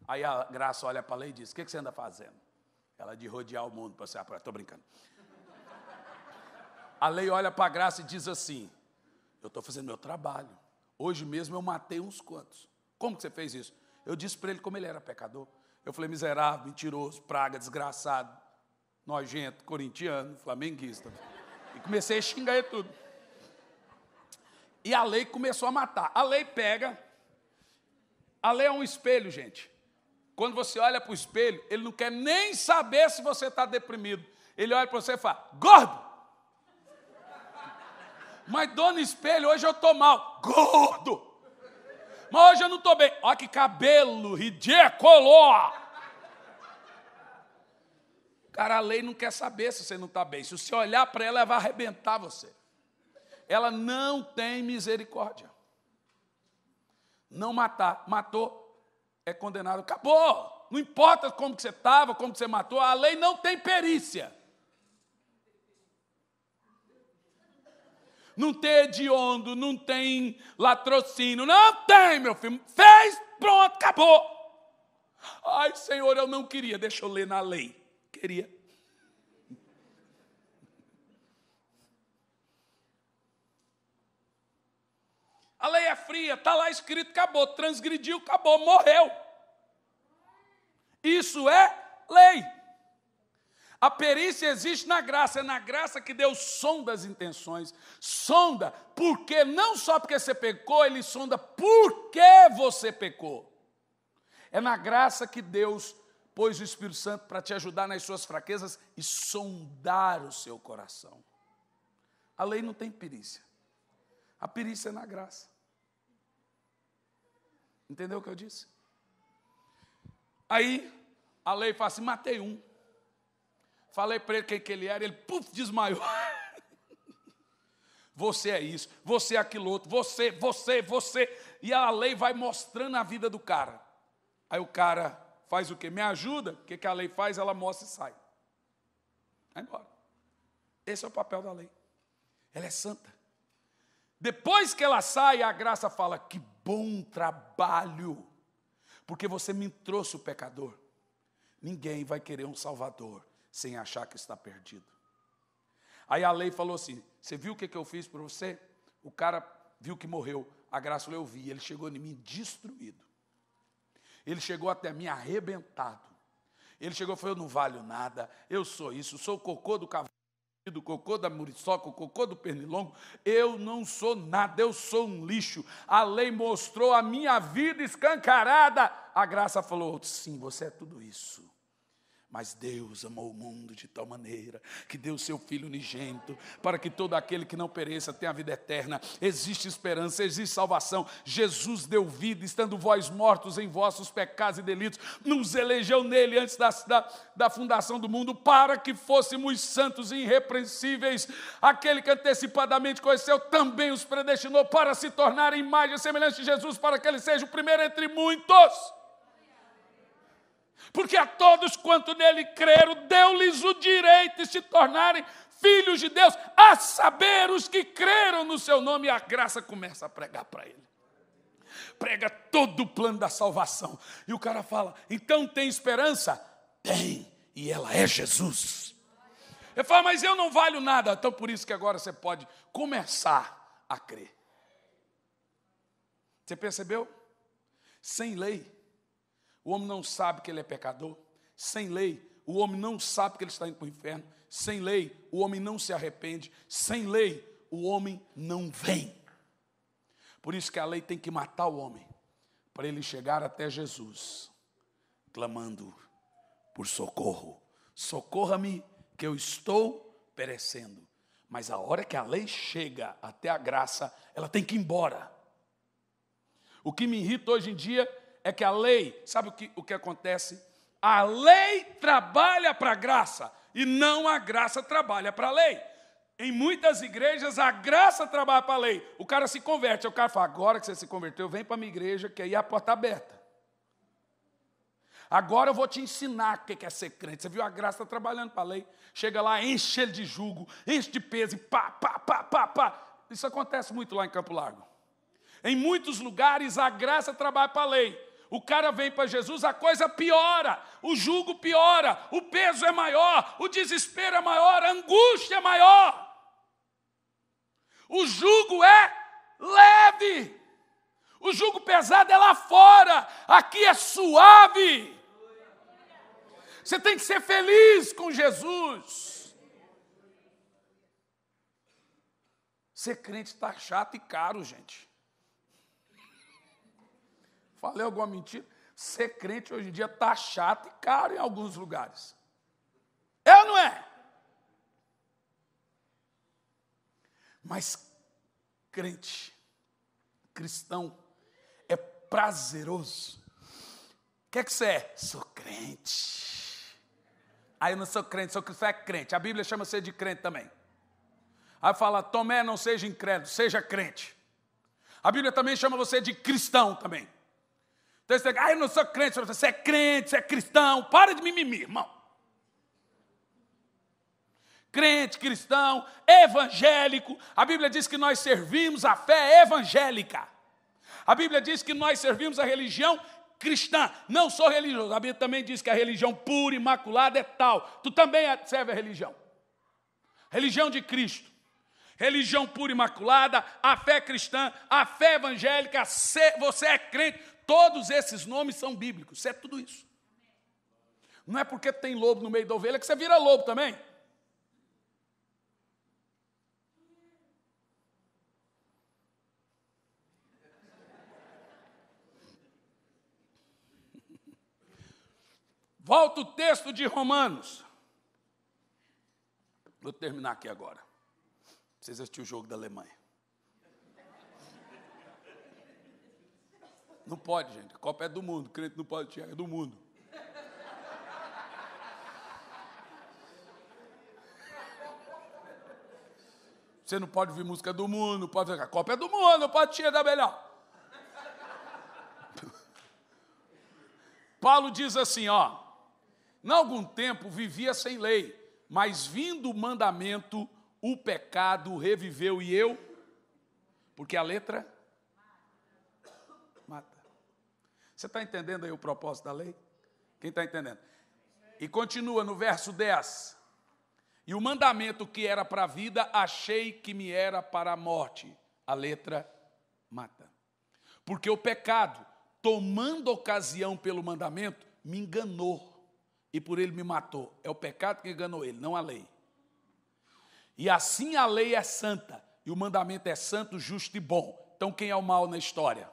Aí a graça olha para a lei e diz, o que você anda fazendo? Ela de rodear o mundo para você apoiar. Estou brincando. A lei olha para a graça e diz assim, eu estou fazendo meu trabalho. Hoje mesmo eu matei uns quantos. Como que você fez isso? Eu disse para ele como ele era pecador. Eu falei, miserável, mentiroso, praga, desgraçado, nojento, corintiano, flamenguista. E comecei a xingar ele tudo. E a lei começou a matar. A lei pega. A lei é um espelho, gente. Quando você olha para o espelho, ele não quer nem saber se você está deprimido. Ele olha para você e fala, gordo! Mas, dona espelho, hoje eu estou mal. Gordo! Mas hoje eu não estou bem. Olha que cabelo ridículo! Cara, a lei não quer saber se você não está bem. Se você olhar para ela, ela vai arrebentar você. Ela não tem misericórdia. Não matar. Matou, é condenado. Acabou. Não importa como que você estava, como que você matou. A lei não tem perícia. Não tem hediondo, não tem latrocínio, não tem, meu filho. Fez, pronto, acabou. Ai, Senhor, eu não queria, deixa eu ler na lei. Queria. A lei é fria, está lá escrito, acabou. Transgrediu, acabou, morreu. Isso é lei. A perícia existe na graça, é na graça que Deus sonda as intenções, sonda, porque não só porque você pecou, Ele sonda por que você pecou. É na graça que Deus pôs o Espírito Santo para te ajudar nas suas fraquezas e sondar o seu coração. A lei não tem perícia, a perícia é na graça. Entendeu o que eu disse? Aí, a lei fala assim, matei um. Falei para ele quem que ele era, ele puf, desmaiou. Você é isso, você é aquilo outro, você. E a lei vai mostrando a vida do cara. Aí o cara faz o quê? Me ajuda? O que a lei faz? Ela mostra e sai. Vai embora. Esse é o papel da lei. Ela é santa. Depois que ela sai, a graça fala, que bom trabalho, porque você me trouxe o pecador. Ninguém vai querer um salvador sem achar que está perdido. Aí a lei falou assim, você viu o que eu fiz por você? O cara viu que morreu, a graça falou, eu vi, ele chegou em mim destruído. Ele chegou até mim arrebentado. Ele chegou e falou, eu não valho nada, eu sou isso, sou o cocô do cavalo, do cocô da muriçoca, o cocô do pernilongo, eu não sou nada, eu sou um lixo. A lei mostrou a minha vida escancarada. A graça falou, sim, você é tudo isso. Mas Deus amou o mundo de tal maneira que deu o seu Filho unigênito para que todo aquele que não pereça tenha a vida eterna. Existe esperança, existe salvação. Jesus deu vida, estando vós mortos em vossos pecados e delitos. Nos elegeu nele antes da fundação do mundo para que fôssemos santos e irrepreensíveis. Aquele que antecipadamente conheceu também os predestinou para se tornarem imagem e semelhança de Jesus, para que ele seja o primeiro entre muitos. Porque a todos quanto nele creram, deu-lhes o direito de se tornarem filhos de Deus, a saber, os que creram no seu nome, e a graça começa a pregar para ele. prega todo o plano da salvação. E o cara fala, então tem esperança? Tem, e ela é Jesus. Ele fala, mas eu não valho nada. Então por isso que agora você pode começar a crer. Você percebeu? Sem lei, o homem não sabe que ele é pecador. Sem lei, o homem não sabe que ele está indo para o inferno. Sem lei, o homem não se arrepende. Sem lei, o homem não vem. Por isso que a lei tem que matar o homem, para ele chegar até Jesus, clamando por socorro. Socorra-me, que eu estou perecendo. Mas a hora que a lei chega até a graça, ela tem que ir embora. O que me irrita hoje em dia é que a lei, sabe o que acontece? A lei trabalha para a graça e não a graça trabalha para a lei. Em muitas igrejas, a graça trabalha para a lei. O cara se converte, o cara fala, agora que você se converteu, vem para a minha igreja, que aí a porta está aberta. Agora eu vou te ensinar o que é ser crente. Você viu, a graça está trabalhando para a lei. Chega lá, enche ele de jugo, enche de peso e pá, pá, pá, pá, pá. Isso acontece muito lá em Campo Largo. Em muitos lugares, a graça trabalha para a lei. O cara vem para Jesus, a coisa piora, o jugo piora, o peso é maior, o desespero é maior, a angústia é maior. O jugo é leve. O jugo pesado é lá fora, aqui é suave. Você tem que ser feliz com Jesus. Ser crente está chato e caro, gente. Falei alguma mentira? Ser crente hoje em dia está chato e caro em alguns lugares. É ou não é? Mas crente, cristão, é prazeroso. O que é que você é? Sou crente. Aí eu não sou crente, sou cristão, é crente. A Bíblia chama você de crente também. Aí fala, Tomé, não seja incrédulo, seja crente. A Bíblia também chama você de cristão também. Então você diz, eu não sou crente, você é crente, você é cristão, para de mimimi, irmão. Crente, cristão, evangélico. A Bíblia diz que nós servimos a fé evangélica. A Bíblia diz que nós servimos a religião cristã. Não sou religioso. A Bíblia também diz que a religião pura, imaculada é tal. Tu também serve a religião. Religião de Cristo. Religião pura, imaculada, a fé cristã, a fé evangélica, você é crente. Todos esses nomes são bíblicos. Isso é tudo isso. Não é porque tem lobo no meio da ovelha que você vira lobo também. Volta o texto de Romanos. Vou terminar aqui agora. Vocês assistiram o jogo da Alemanha. Não pode, gente. A Copa é do mundo. O crente não pode tirar, é do mundo. Você não pode ouvir música do mundo, não pode... A Copa é do mundo, não pode tirar da melhor. Paulo diz assim, ó. Em algum tempo vivia sem lei, mas vindo o mandamento, o pecado reviveu e eu... Porque a letra... mata. Você está entendendo aí o propósito da lei? Quem está entendendo? E continua no verso 10. E o mandamento que era para a vida, achei que me era para a morte. A letra mata. Porque o pecado, tomando ocasião pelo mandamento, me enganou. E por ele me matou. É o pecado que enganou ele, não a lei. E assim a lei é santa. E o mandamento é santo, justo e bom. Então quem é o mal na história?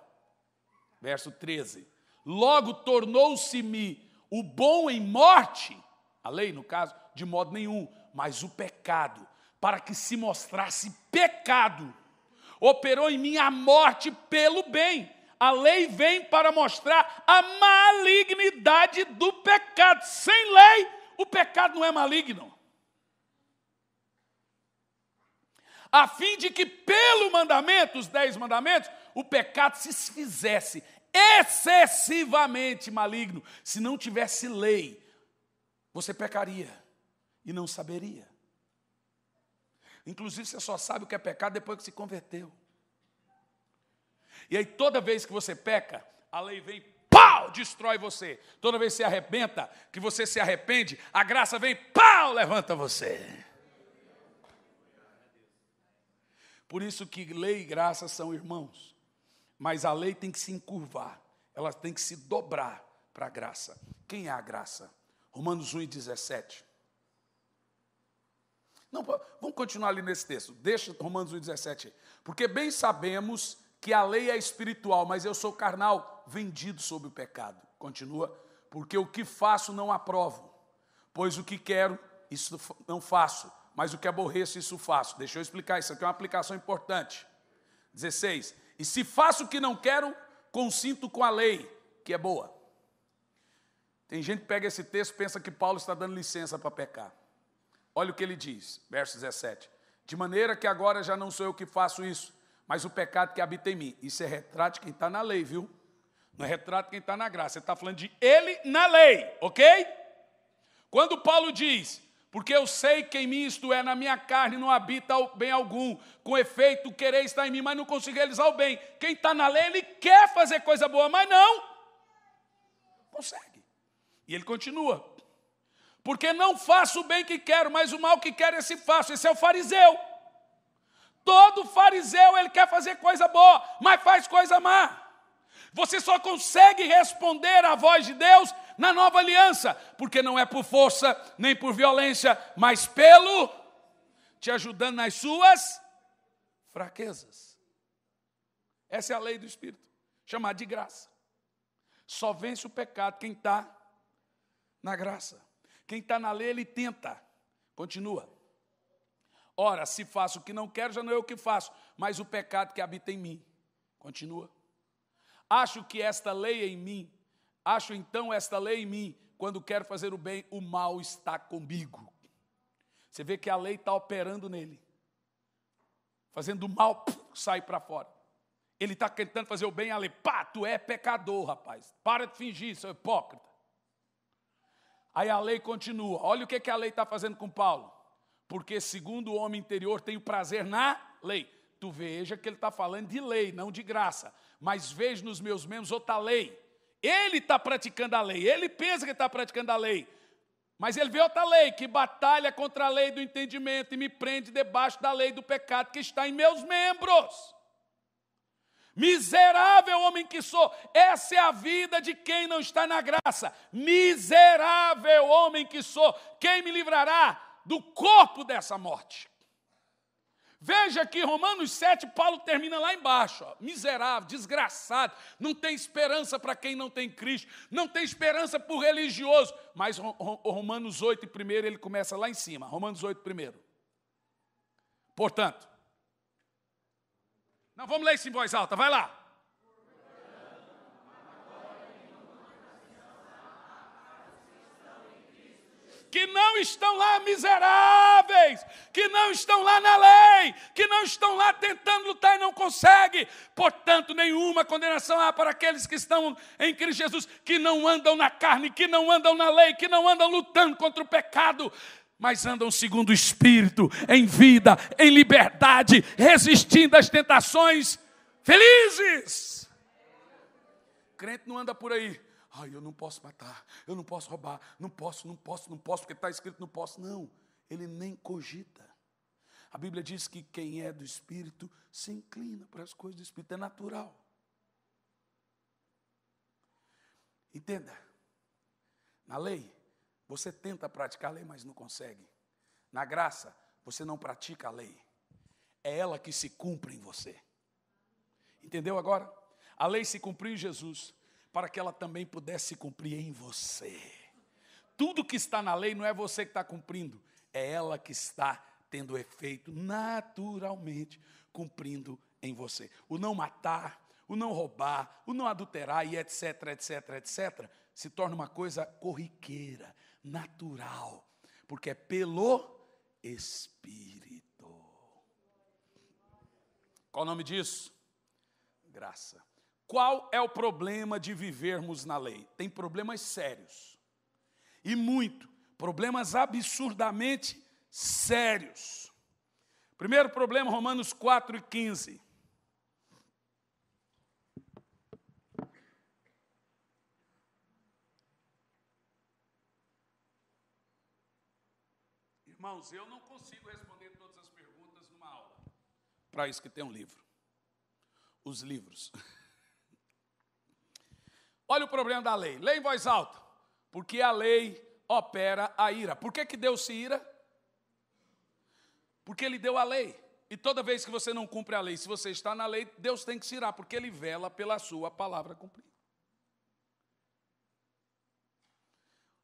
Verso 13. Logo tornou-se-me o bom em morte, a lei no caso, de modo nenhum, mas o pecado, para que se mostrasse pecado, operou em mim a morte pelo bem. A lei vem para mostrar a malignidade do pecado. Sem lei, o pecado não é maligno. A fim de que pelo mandamento, os 10 mandamentos, o pecado se fizesse excessivamente maligno. Se não tivesse lei, você pecaria e não saberia. Inclusive, você só sabe o que é pecado depois que se converteu. E aí toda vez que você peca, a lei vem, pau, destrói você. Toda vez que você arrebenta, que você se arrepende, a graça vem, pau, levanta você. Por isso que lei e graça são irmãos. Mas a lei tem que se encurvar, ela tem que se dobrar para a graça. Quem é a graça? Romanos 1:17. Não, vamos continuar ali nesse texto. Deixa Romanos 1:17. Porque bem sabemos que a lei é espiritual, mas eu sou carnal, vendido sob o pecado. Continua. Porque o que faço não aprovo, pois o que quero, isso não faço, mas o que aborreço, isso faço. Deixa eu explicar, isso aqui é uma aplicação importante. 16. E se faço o que não quero, consinto com a lei, que é boa. Tem gente que pega esse texto e pensa que Paulo está dando licença para pecar. Olha o que ele diz, verso 17. De maneira que agora já não sou eu que faço isso, mas o pecado que habita em mim. Isso é retrato de quem está na lei, viu? Não é retrato de quem está na graça. Ele está falando de ele na lei, ok? Quando Paulo diz, porque eu sei que em mim, isto é, na minha carne, não habita bem algum. Com efeito, querer estar em mim, mas não consigo realizar o bem. Quem está na lei, ele quer fazer coisa boa, mas não consegue. E ele continua. Porque não faço o bem que quero, mas o mal que quero, esse faço. Esse é o fariseu. Todo fariseu, ele quer fazer coisa boa, mas faz coisa má. Você só consegue responder à voz de Deus na nova aliança, porque não é por força, nem por violência, mas pelo te ajudando nas suas fraquezas. Essa é a lei do Espírito, chamada de graça. Só vence o pecado quem está na graça. Quem está na lei, ele tenta. Continua. Ora, se faço o que não quero, já não é eu que faço, mas o pecado que habita em mim. Continua. Acho que esta lei em mim, acho então esta lei em mim, quando quero fazer o bem, o mal está comigo. Você vê que a lei está operando nele. Fazendo o mal, sai para fora. Ele está tentando fazer o bem, a lei, pá, tu é pecador, rapaz. Para de fingir, seu hipócrita. Aí a lei continua. Olha o que a lei está fazendo com Paulo. Porque segundo o homem interior tem o prazer na lei. Tu veja que ele está falando de lei, não de graça. Mas vejo nos meus membros outra lei. Ele está praticando a lei. Ele pensa que está praticando a lei. Mas ele vê outra lei que batalha contra a lei do entendimento e me prende debaixo da lei do pecado que está em meus membros. Miserável homem que sou. Essa é a vida de quem não está na graça. Miserável homem que sou. Quem me livrará do corpo dessa morte? Veja que Romanos 7, Paulo termina lá embaixo. Ó, miserável, desgraçado. Não tem esperança para quem não tem Cristo. Não tem esperança para o religioso. Mas Romanos 8 primeiro, ele começa lá em cima. Romanos 8 primeiro. Portanto, não, vamos ler isso em voz alta, vai lá. Que não estão lá miseráveis, que não estão lá na lei, que não estão lá tentando lutar e não conseguem. Portanto, nenhuma condenação há para aqueles que estão em Cristo Jesus, que não andam na carne, que não andam na lei, que não andam lutando contra o pecado, mas andam segundo o Espírito, em vida, em liberdade, resistindo às tentações, felizes. Crente não anda por aí. Ai, eu não posso matar, eu não posso roubar, não posso, porque está escrito não posso. Não, ele nem cogita. A Bíblia diz que quem é do Espírito se inclina para as coisas do Espírito, é natural. Entenda, na lei, você tenta praticar a lei, mas não consegue. Na graça, você não pratica a lei, é ela que se cumpre em você. Entendeu agora? A lei se cumpriu em Jesus, para que ela também pudesse se cumprir em você. Tudo que está na lei não é você que está cumprindo, é ela que está tendo efeito naturalmente, cumprindo em você. O não matar, o não roubar, o não adulterar e etc, se torna uma coisa corriqueira, natural, porque é pelo Espírito. Qual o nome disso? Graça. Qual é o problema de vivermos na lei? Tem problemas sérios. E muito. Problemas absurdamente sérios. Primeiro problema, Romanos 4:15. Irmãos, eu não consigo responder todas as perguntas numa aula. Para isso que tem um livro. Os livros. Olha o problema da lei. Lê em voz alta. Porque a lei opera a ira. Por que Deus se ira? Porque Ele deu a lei. E toda vez que você não cumpre a lei, se você está na lei, Deus tem que se irar, porque Ele vela pela sua palavra cumprida.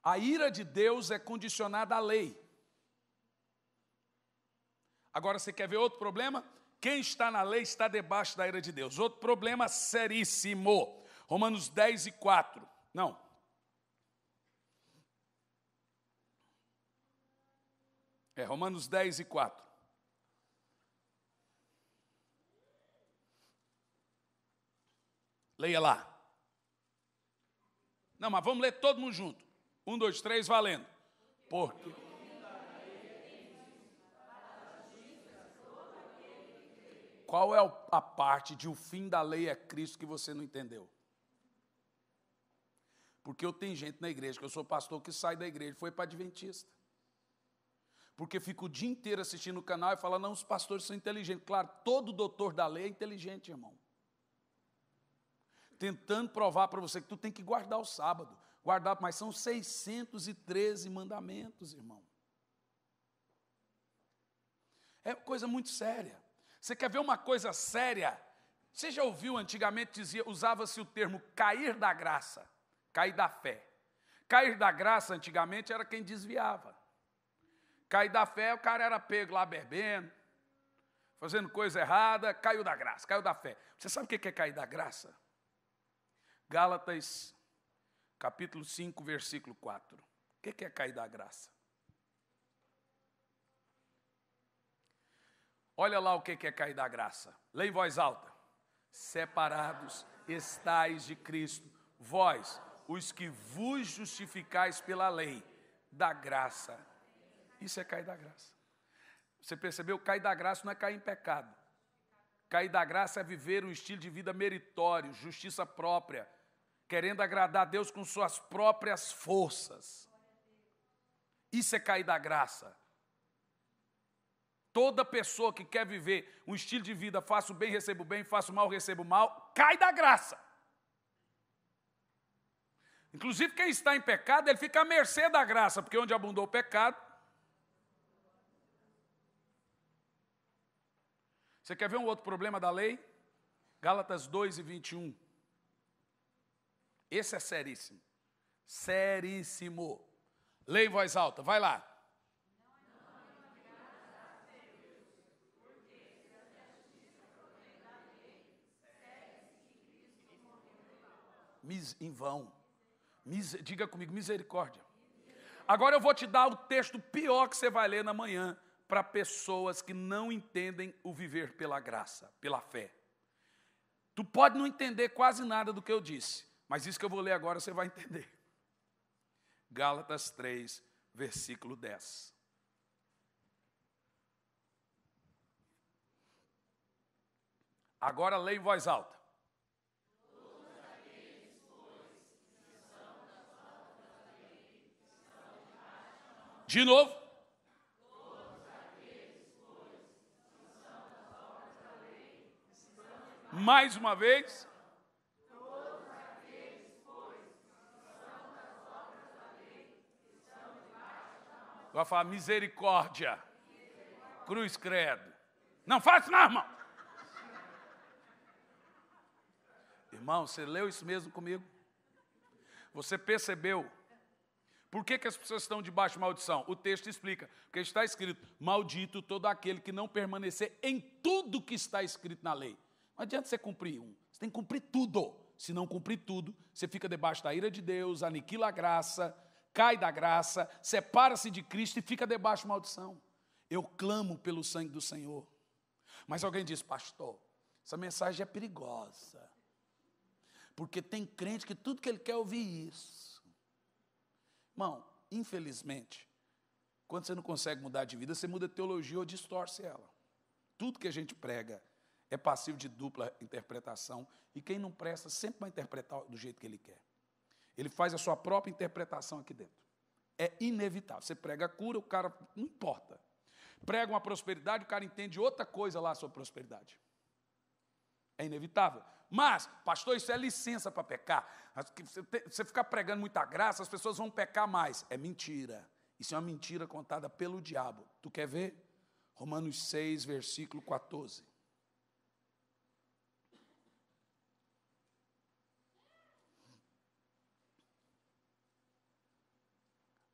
A ira de Deus é condicionada à lei. Agora, você quer ver outro problema? Quem está na lei está debaixo da ira de Deus. Outro problema seríssimo. Romanos 10 e 4. Não. Romanos 10 e 4. Leia lá. Não, mas vamos ler todo mundo junto. 1, 2, 3, valendo. Porque... Qual é a parte de o fim da lei é Cristo que você não entendeu? Porque eu tenho gente na igreja, que eu sou pastor, que sai da igreja e foi para Adventista. Porque fica o dia inteiro assistindo o canal e fala, não, os pastores são inteligentes. Claro, todo doutor da lei é inteligente, irmão. Tentando provar para você que tu tem que guardar o sábado. Guardar, mas são 613 mandamentos, irmão. É coisa muito séria. Você quer ver uma coisa séria? Você já ouviu, antigamente usava-se o termo cair da graça, cair da fé. Cair da graça, antigamente, era quem desviava. Cair da fé, o cara era pego lá bebendo, fazendo coisa errada, caiu da graça, caiu da fé. Você sabe o que é cair da graça? Gálatas, capítulo 5, versículo 4. O que é cair da graça? Olha lá o que é cair da graça. Lê em voz alta. Separados estais de Cristo, vós, os que vos justificais pela lei, da graça. Isso é cair da graça. Você percebeu? Cair da graça não é cair em pecado. Cair da graça é viver um estilo de vida meritório, justiça própria, querendo agradar a Deus com suas próprias forças. Isso é cair da graça. Toda pessoa que quer viver um estilo de vida, faço bem, recebo bem, faço mal, recebo mal, cai da graça. Inclusive, quem está em pecado, ele fica à mercê da graça, porque onde abundou o pecado. Você quer ver um outro problema da lei? Gálatas 2 e 21. Esse é seríssimo. Seríssimo. Lê em voz alta, vai lá. Em vão. Diga comigo, misericórdia. Agora eu vou te dar o texto pior que você vai ler na manhã para pessoas que não entendem o viver pela graça, pela fé. Tu pode não entender quase nada do que eu disse, mas isso que eu vou ler agora você vai entender. Gálatas 3, versículo 10. Agora lê em voz alta. De novo. Mais uma vez. Vai falar misericórdia. Cruz credo. Não faça não, irmão. Irmão, você leu isso mesmo comigo? Você percebeu? Por que as pessoas estão debaixo de maldição? O texto explica. Porque está escrito, maldito todo aquele que não permanecer em tudo que está escrito na lei. Não adianta você cumprir um. Você tem que cumprir tudo. Se não cumprir tudo, você fica debaixo da ira de Deus, aniquila a graça, cai da graça, separa-se de Cristo e fica debaixo de maldição. Eu clamo pelo sangue do Senhor. Mas alguém diz, pastor, essa mensagem é perigosa. Porque tem crente que tudo que ele quer é ouvir isso. Irmão, infelizmente, quando você não consegue mudar de vida, você muda de teologia ou distorce ela. Tudo que a gente prega é passivo de dupla interpretação, e quem não presta sempre vai interpretar do jeito que ele quer. Ele faz a sua própria interpretação aqui dentro. É inevitável. Você prega a cura, o cara não importa. Prega uma prosperidade, o cara entende outra coisa lá sobre prosperidade. É inevitável. Mas, pastor, isso é licença para pecar. Você ficar pregando muita graça, as pessoas vão pecar mais. É mentira. Isso é uma mentira contada pelo diabo. Tu quer ver? Romanos 6, versículo 14.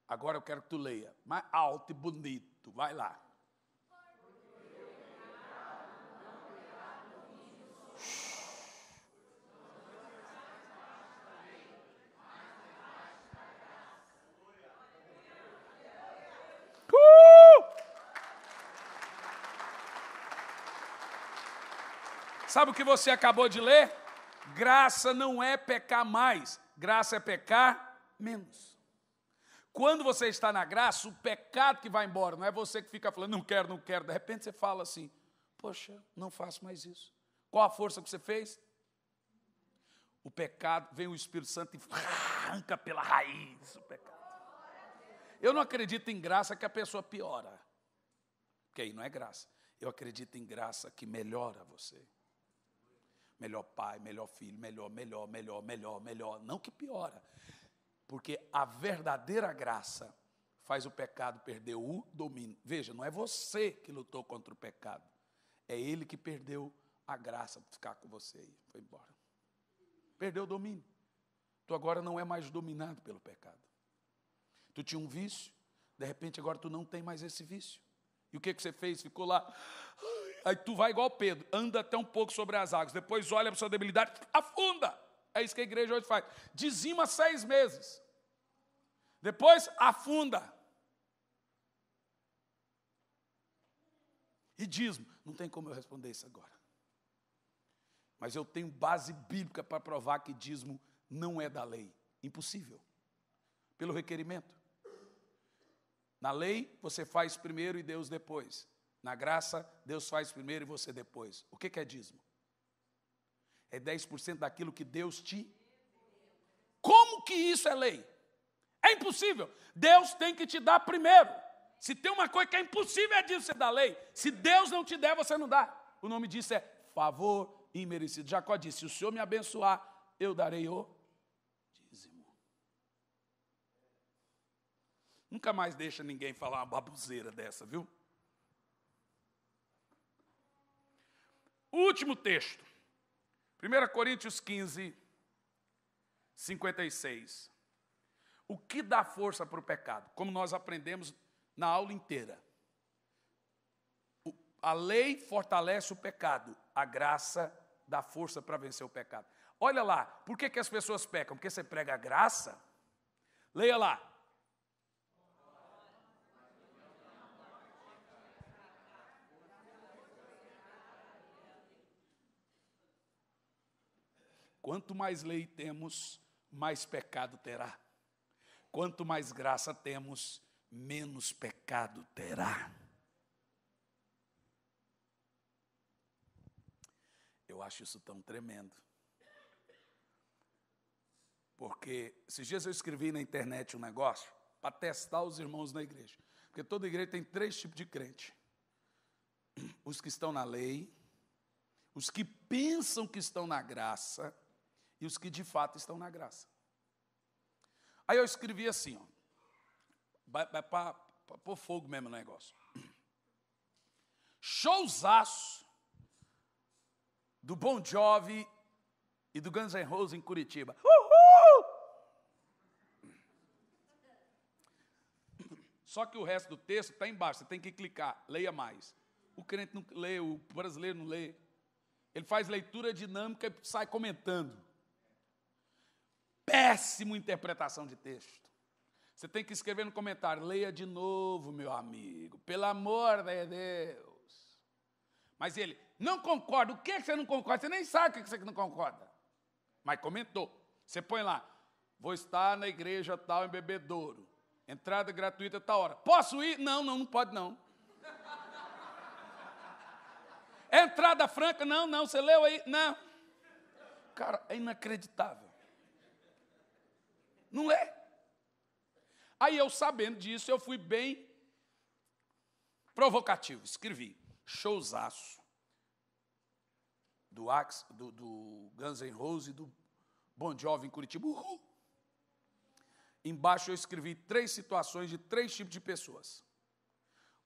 Agora eu quero que tu leia. Mais alto e bonito. Vai lá. Sabe o que você acabou de ler? Graça não é pecar mais, graça é pecar menos. Quando você está na graça, o pecado que vai embora, não é você que fica falando, não quero, não quero. De repente você fala assim, poxa, não faço mais isso. Qual a força que você fez? O pecado, vem o Espírito Santo e arranca pela raiz o pecado. Eu não acredito em graça que a pessoa piora, porque aí não é graça. Eu acredito em graça que melhora você. Melhor pai, melhor filho, melhor, não que piora. Porque a verdadeira graça faz o pecado perder o domínio. Veja, não é você que lutou contra o pecado. É ele que perdeu a graça de ficar com você e foi embora. Perdeu o domínio. Tu agora não é mais dominado pelo pecado. Tu tinha um vício, de repente agora tu não tem mais esse vício. E o que você fez? Ficou lá. Aí tu vai igual Pedro, anda até um pouco sobre as águas, depois olha para a sua debilidade, afunda. É isso que a igreja hoje faz. Dizima 6 meses. Depois afunda. E dízimo. Não tem como eu responder isso agora. Mas eu tenho base bíblica para provar que dízimo não é da lei. Impossível. Pelo requerimento. Na lei, você faz primeiro e Deus depois. Na graça, Deus faz primeiro e você depois. O que é dízimo? É 10% daquilo que Deus te... Como que isso é lei? É impossível. Deus tem que te dar primeiro. Se tem uma coisa que é impossível é dízimo ser da lei. Se Deus não te der, você não dá. O nome disso é favor imerecido. Jacó disse, se o Senhor me abençoar, eu darei o dízimo. Nunca mais deixa ninguém falar uma baboseira dessa, viu? Último texto. 1 Coríntios 15, 56. O que dá força para o pecado? Como nós aprendemos na aula inteira. A lei fortalece o pecado. A graça dá força para vencer o pecado. Olha lá, por que as pessoas pecam? Porque você prega a graça? Leia lá. Quanto mais lei temos, mais pecado terá. Quanto mais graça temos, menos pecado terá. Eu acho isso tão tremendo. Porque esses dias eu escrevi na internet um negócio para testar os irmãos na igreja. Porque toda igreja tem 3 tipos de crente. Os que estão na lei, os que pensam que estão na graça e os que de fato estão na graça. Aí eu escrevi assim, ó, vai para pôr fogo mesmo no negócio. Showzaço do Bon Jovi e do Guns N' Roses em Curitiba. Uhul! Só que o resto do texto está embaixo, você tem que clicar, leia mais. O crente não lê, o brasileiro não lê. Ele faz leitura dinâmica e sai comentando. Péssima interpretação de texto. Você tem que escrever no comentário, leia de novo, meu amigo, pelo amor de Deus. Mas ele, não concorda, o que você não concorda? Você nem sabe o que você não concorda. Mas comentou. Você põe lá, vou estar na igreja tal em Bebedouro, entrada gratuita tal hora. Posso ir? Não, não pode não. Entrada franca? Não, você leu aí? Não. Cara, é inacreditável. Não é? Aí eu, sabendo disso, eu fui bem provocativo. Escrevi, showzaço do Guns N' Roses e do Bon Jovi em Curitiba. Uhul. Embaixo eu escrevi 3 situações de 3 tipos de pessoas.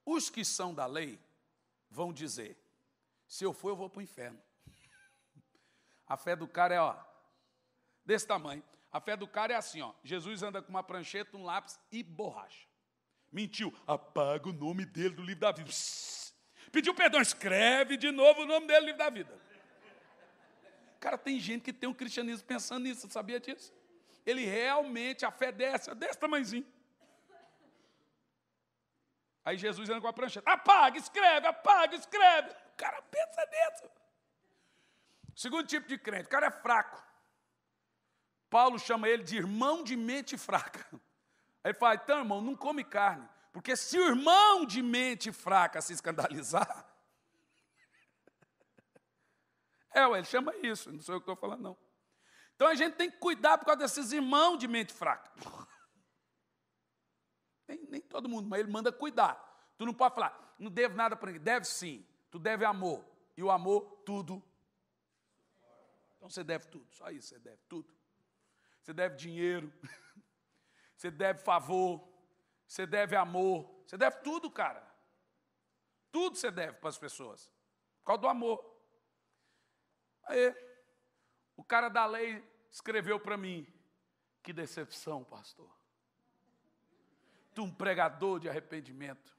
Os que são da lei vão dizer, se eu for, eu vou para o inferno. A fé do cara é, desse tamanho. A fé do cara é assim, Jesus anda com uma prancheta, um lápis e borracha. Mentiu, apaga o nome dele do livro da vida. Psss. Pediu perdão, escreve de novo o nome dele no livro da vida. Cara, tem gente que tem um cristianismo pensando nisso, você sabia disso? Ele realmente, a fé desse tamanhozinho. Aí Jesus anda com a prancheta, apaga, escreve. O cara pensa nisso. Segundo tipo de crente, o cara é fraco. Paulo chama ele de irmão de mente fraca. Aí ele fala, então, irmão, não come carne. Porque se o irmão de mente fraca se escandalizar... ele chama isso, não sou eu que estou falando, não. Então a gente tem que cuidar por causa desses irmãos de mente fraca. Nem todo mundo, mas ele manda cuidar. Tu não pode falar, não devo nada para ninguém. Deve sim, tu deve amor. E o amor, tudo. Então você deve tudo, só isso, você deve tudo. Você deve dinheiro, você deve favor, você deve amor, você deve tudo, cara. Tudo você deve para as pessoas, por causa do amor. Aí, o cara da lei escreveu para mim, que decepção, pastor. Tu um pregador de arrependimento,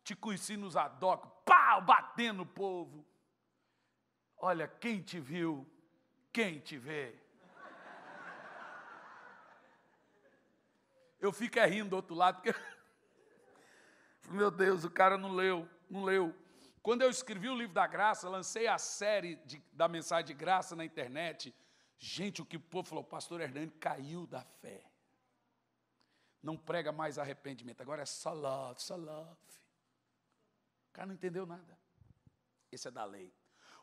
te conheci nos adocos, pau, batendo no povo. Olha, quem te viu, quem te vê. Eu fico rindo do outro lado, porque, meu Deus, o cara não leu. Quando eu escrevi o livro da graça, lancei a série da mensagem de graça na internet, gente, o que o povo falou, o pastor Hernani caiu da fé. Não prega mais arrependimento, agora é só love. O cara não entendeu nada. Esse é da lei.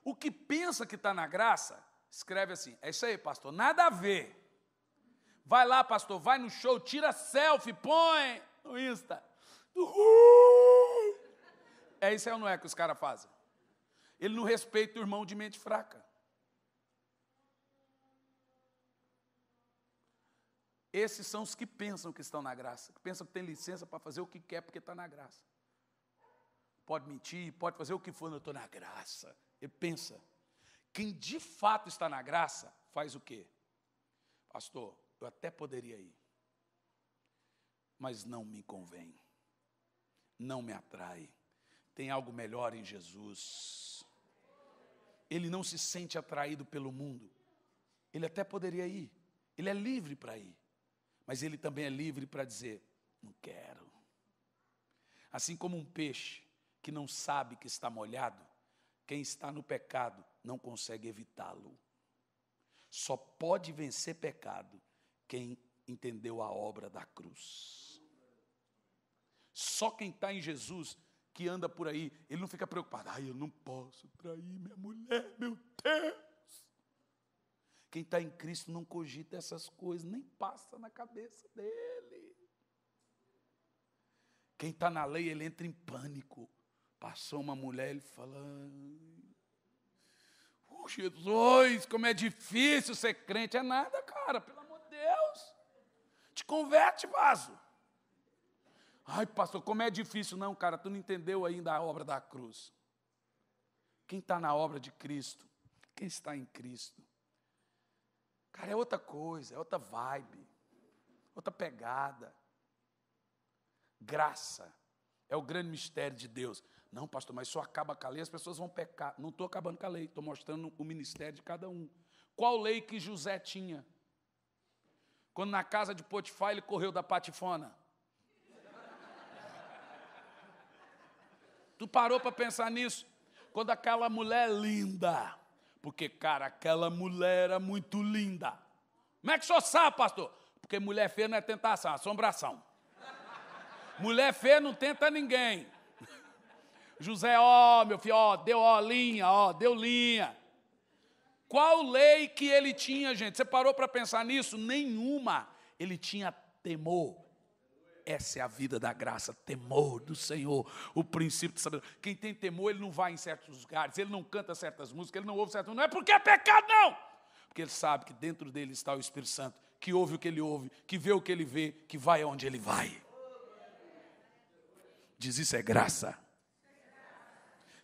O que pensa que está na graça, escreve assim, é isso aí, pastor, nada a ver. Vai lá, pastor, vai no show, tira selfie, põe no Insta. É isso ou não é que os caras fazem? Ele não respeita o irmão de mente fraca. Esses são os que pensam que estão na graça, que pensam que tem licença para fazer o que quer porque está na graça. Pode mentir, pode fazer o que for, eu estou na graça. Ele pensa. Quem de fato está na graça, faz o quê? Pastor, eu até poderia ir, mas não me convém, não me atrai. Tem algo melhor em Jesus. Ele não se sente atraído pelo mundo. Ele até poderia ir, ele é livre para ir, mas ele também é livre para dizer, não quero. Assim como um peixe que não sabe que está molhado, quem está no pecado não consegue evitá-lo. Só pode vencer pecado quem entendeu a obra da cruz. Só quem está em Jesus, que anda por aí, ele não fica preocupado. Eu não posso trair minha mulher, meu Deus. Quem está em Cristo não cogita essas coisas, nem passa na cabeça dele. Quem está na lei, ele entra em pânico. Passou uma mulher, ele fala... Jesus, como é difícil ser crente. É nada, cara, pelo amor de Deus. Te converte, vaso. Ai, pastor, como é difícil. Não, cara, tu não entendeu ainda a obra da cruz. Quem está na obra de Cristo, quem está em Cristo, cara, é outra coisa, é outra vibe, outra pegada. Graça é o grande mistério de Deus. Não, pastor, mas só acaba com a lei, as pessoas vão pecar. Não estou acabando com a lei, estou mostrando o ministério de cada um. Qual lei que José tinha? Quando na casa de Potifar ele correu da patifona. Tu parou para pensar nisso? Quando aquela mulher linda, porque, cara, aquela mulher era muito linda. Como é que o senhor sabe, pastor? Porque mulher feia não é tentação, é assombração. Mulher feia não tenta ninguém. José, meu filho, deu linha. Qual lei que ele tinha, gente? Você parou para pensar nisso? Nenhuma. Ele tinha temor. Essa é a vida da graça, temor do Senhor, o princípio de sabedoria. Quem tem temor, ele não vai em certos lugares, ele não canta certas músicas, ele não ouve certas músicas. Não é porque é pecado, não. Porque ele sabe que dentro dele está o Espírito Santo, que ouve o que ele ouve, que vê o que ele vê, que vai aonde ele vai. Diz isso é graça.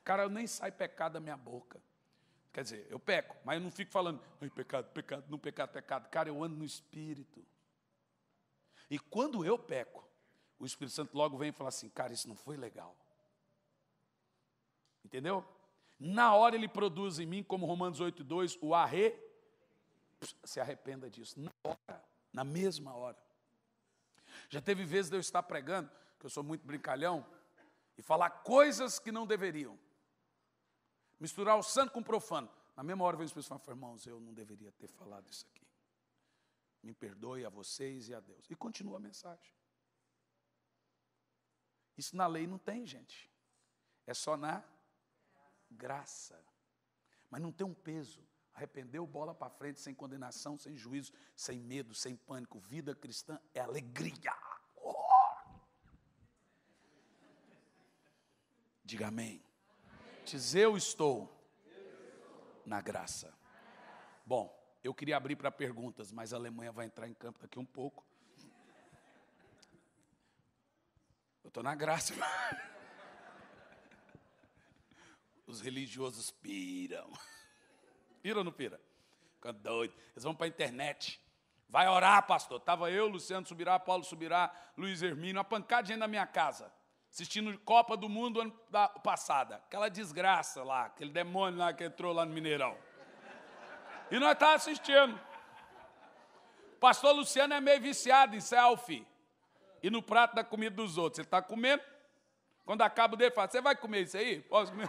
Cara, eu nem sai pecado da minha boca. Quer dizer, eu peco, mas eu não fico falando, ai, pecado, pecado, não pecado, pecado. Cara, eu ando no Espírito. E quando eu peco, o Espírito Santo logo vem e fala assim, cara, isso não foi legal. Entendeu? Na hora ele produz em mim, como Romanos 8:2, se arrependa disso. Na hora, na mesma hora. Já teve vezes de eu estar pregando, que eu sou muito brincalhão, e falar coisas que não deveriam. Misturar o santo com o profano. Na mesma hora vem o Espírito Santo e fala, irmãos, eu não deveria ter falado isso aqui. Me perdoe a vocês e a Deus. E continua a mensagem. Isso na lei não tem, gente. É só na graça. Mas não tem um peso. Arrependeu, bola para frente, sem condenação, sem juízo, sem medo, sem pânico. Vida cristã é alegria. Oh! Diga amém. Diz, eu estou na graça. Bom, eu queria abrir para perguntas, mas a Alemanha vai entrar em campo daqui um pouco. Eu estou na graça. Os religiosos piram. Pira ou não pira? Ficam doidos. Eles vão para a internet. Vai orar, pastor. Estava eu, Luciano Subirá, Paulo Subirá, Luiz Hermínio, uma pancada de gente na minha casa, assistindo Copa do Mundo ano passado. Aquela desgraça lá, aquele demônio lá que entrou lá no Mineirão. E nós estávamos assistindo. O pastor Luciano é meio viciado em selfie. E no prato da comida dos outros. Ele está comendo. Quando acaba o dele, fala, você vai comer isso aí? Posso comer?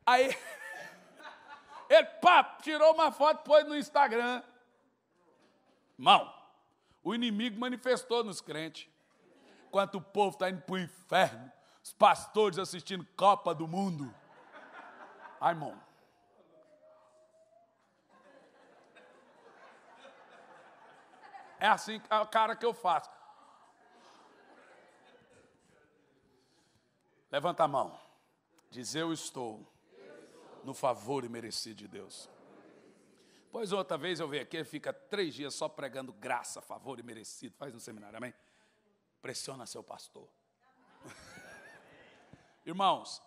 Aí, ele, tirou uma foto e pôs no Instagram. Irmão, o inimigo manifestou nos crentes. Enquanto o povo está indo para o inferno, os pastores assistindo Copa do Mundo. Ai, irmão. É assim a cara que eu faço. Levanta a mão. Diz, eu estou no favor imerecido de Deus. Pois outra vez eu venho aqui, fica 3 dias só pregando graça, favor imerecido. Faz no seminário, amém? Pressiona seu pastor. Irmãos,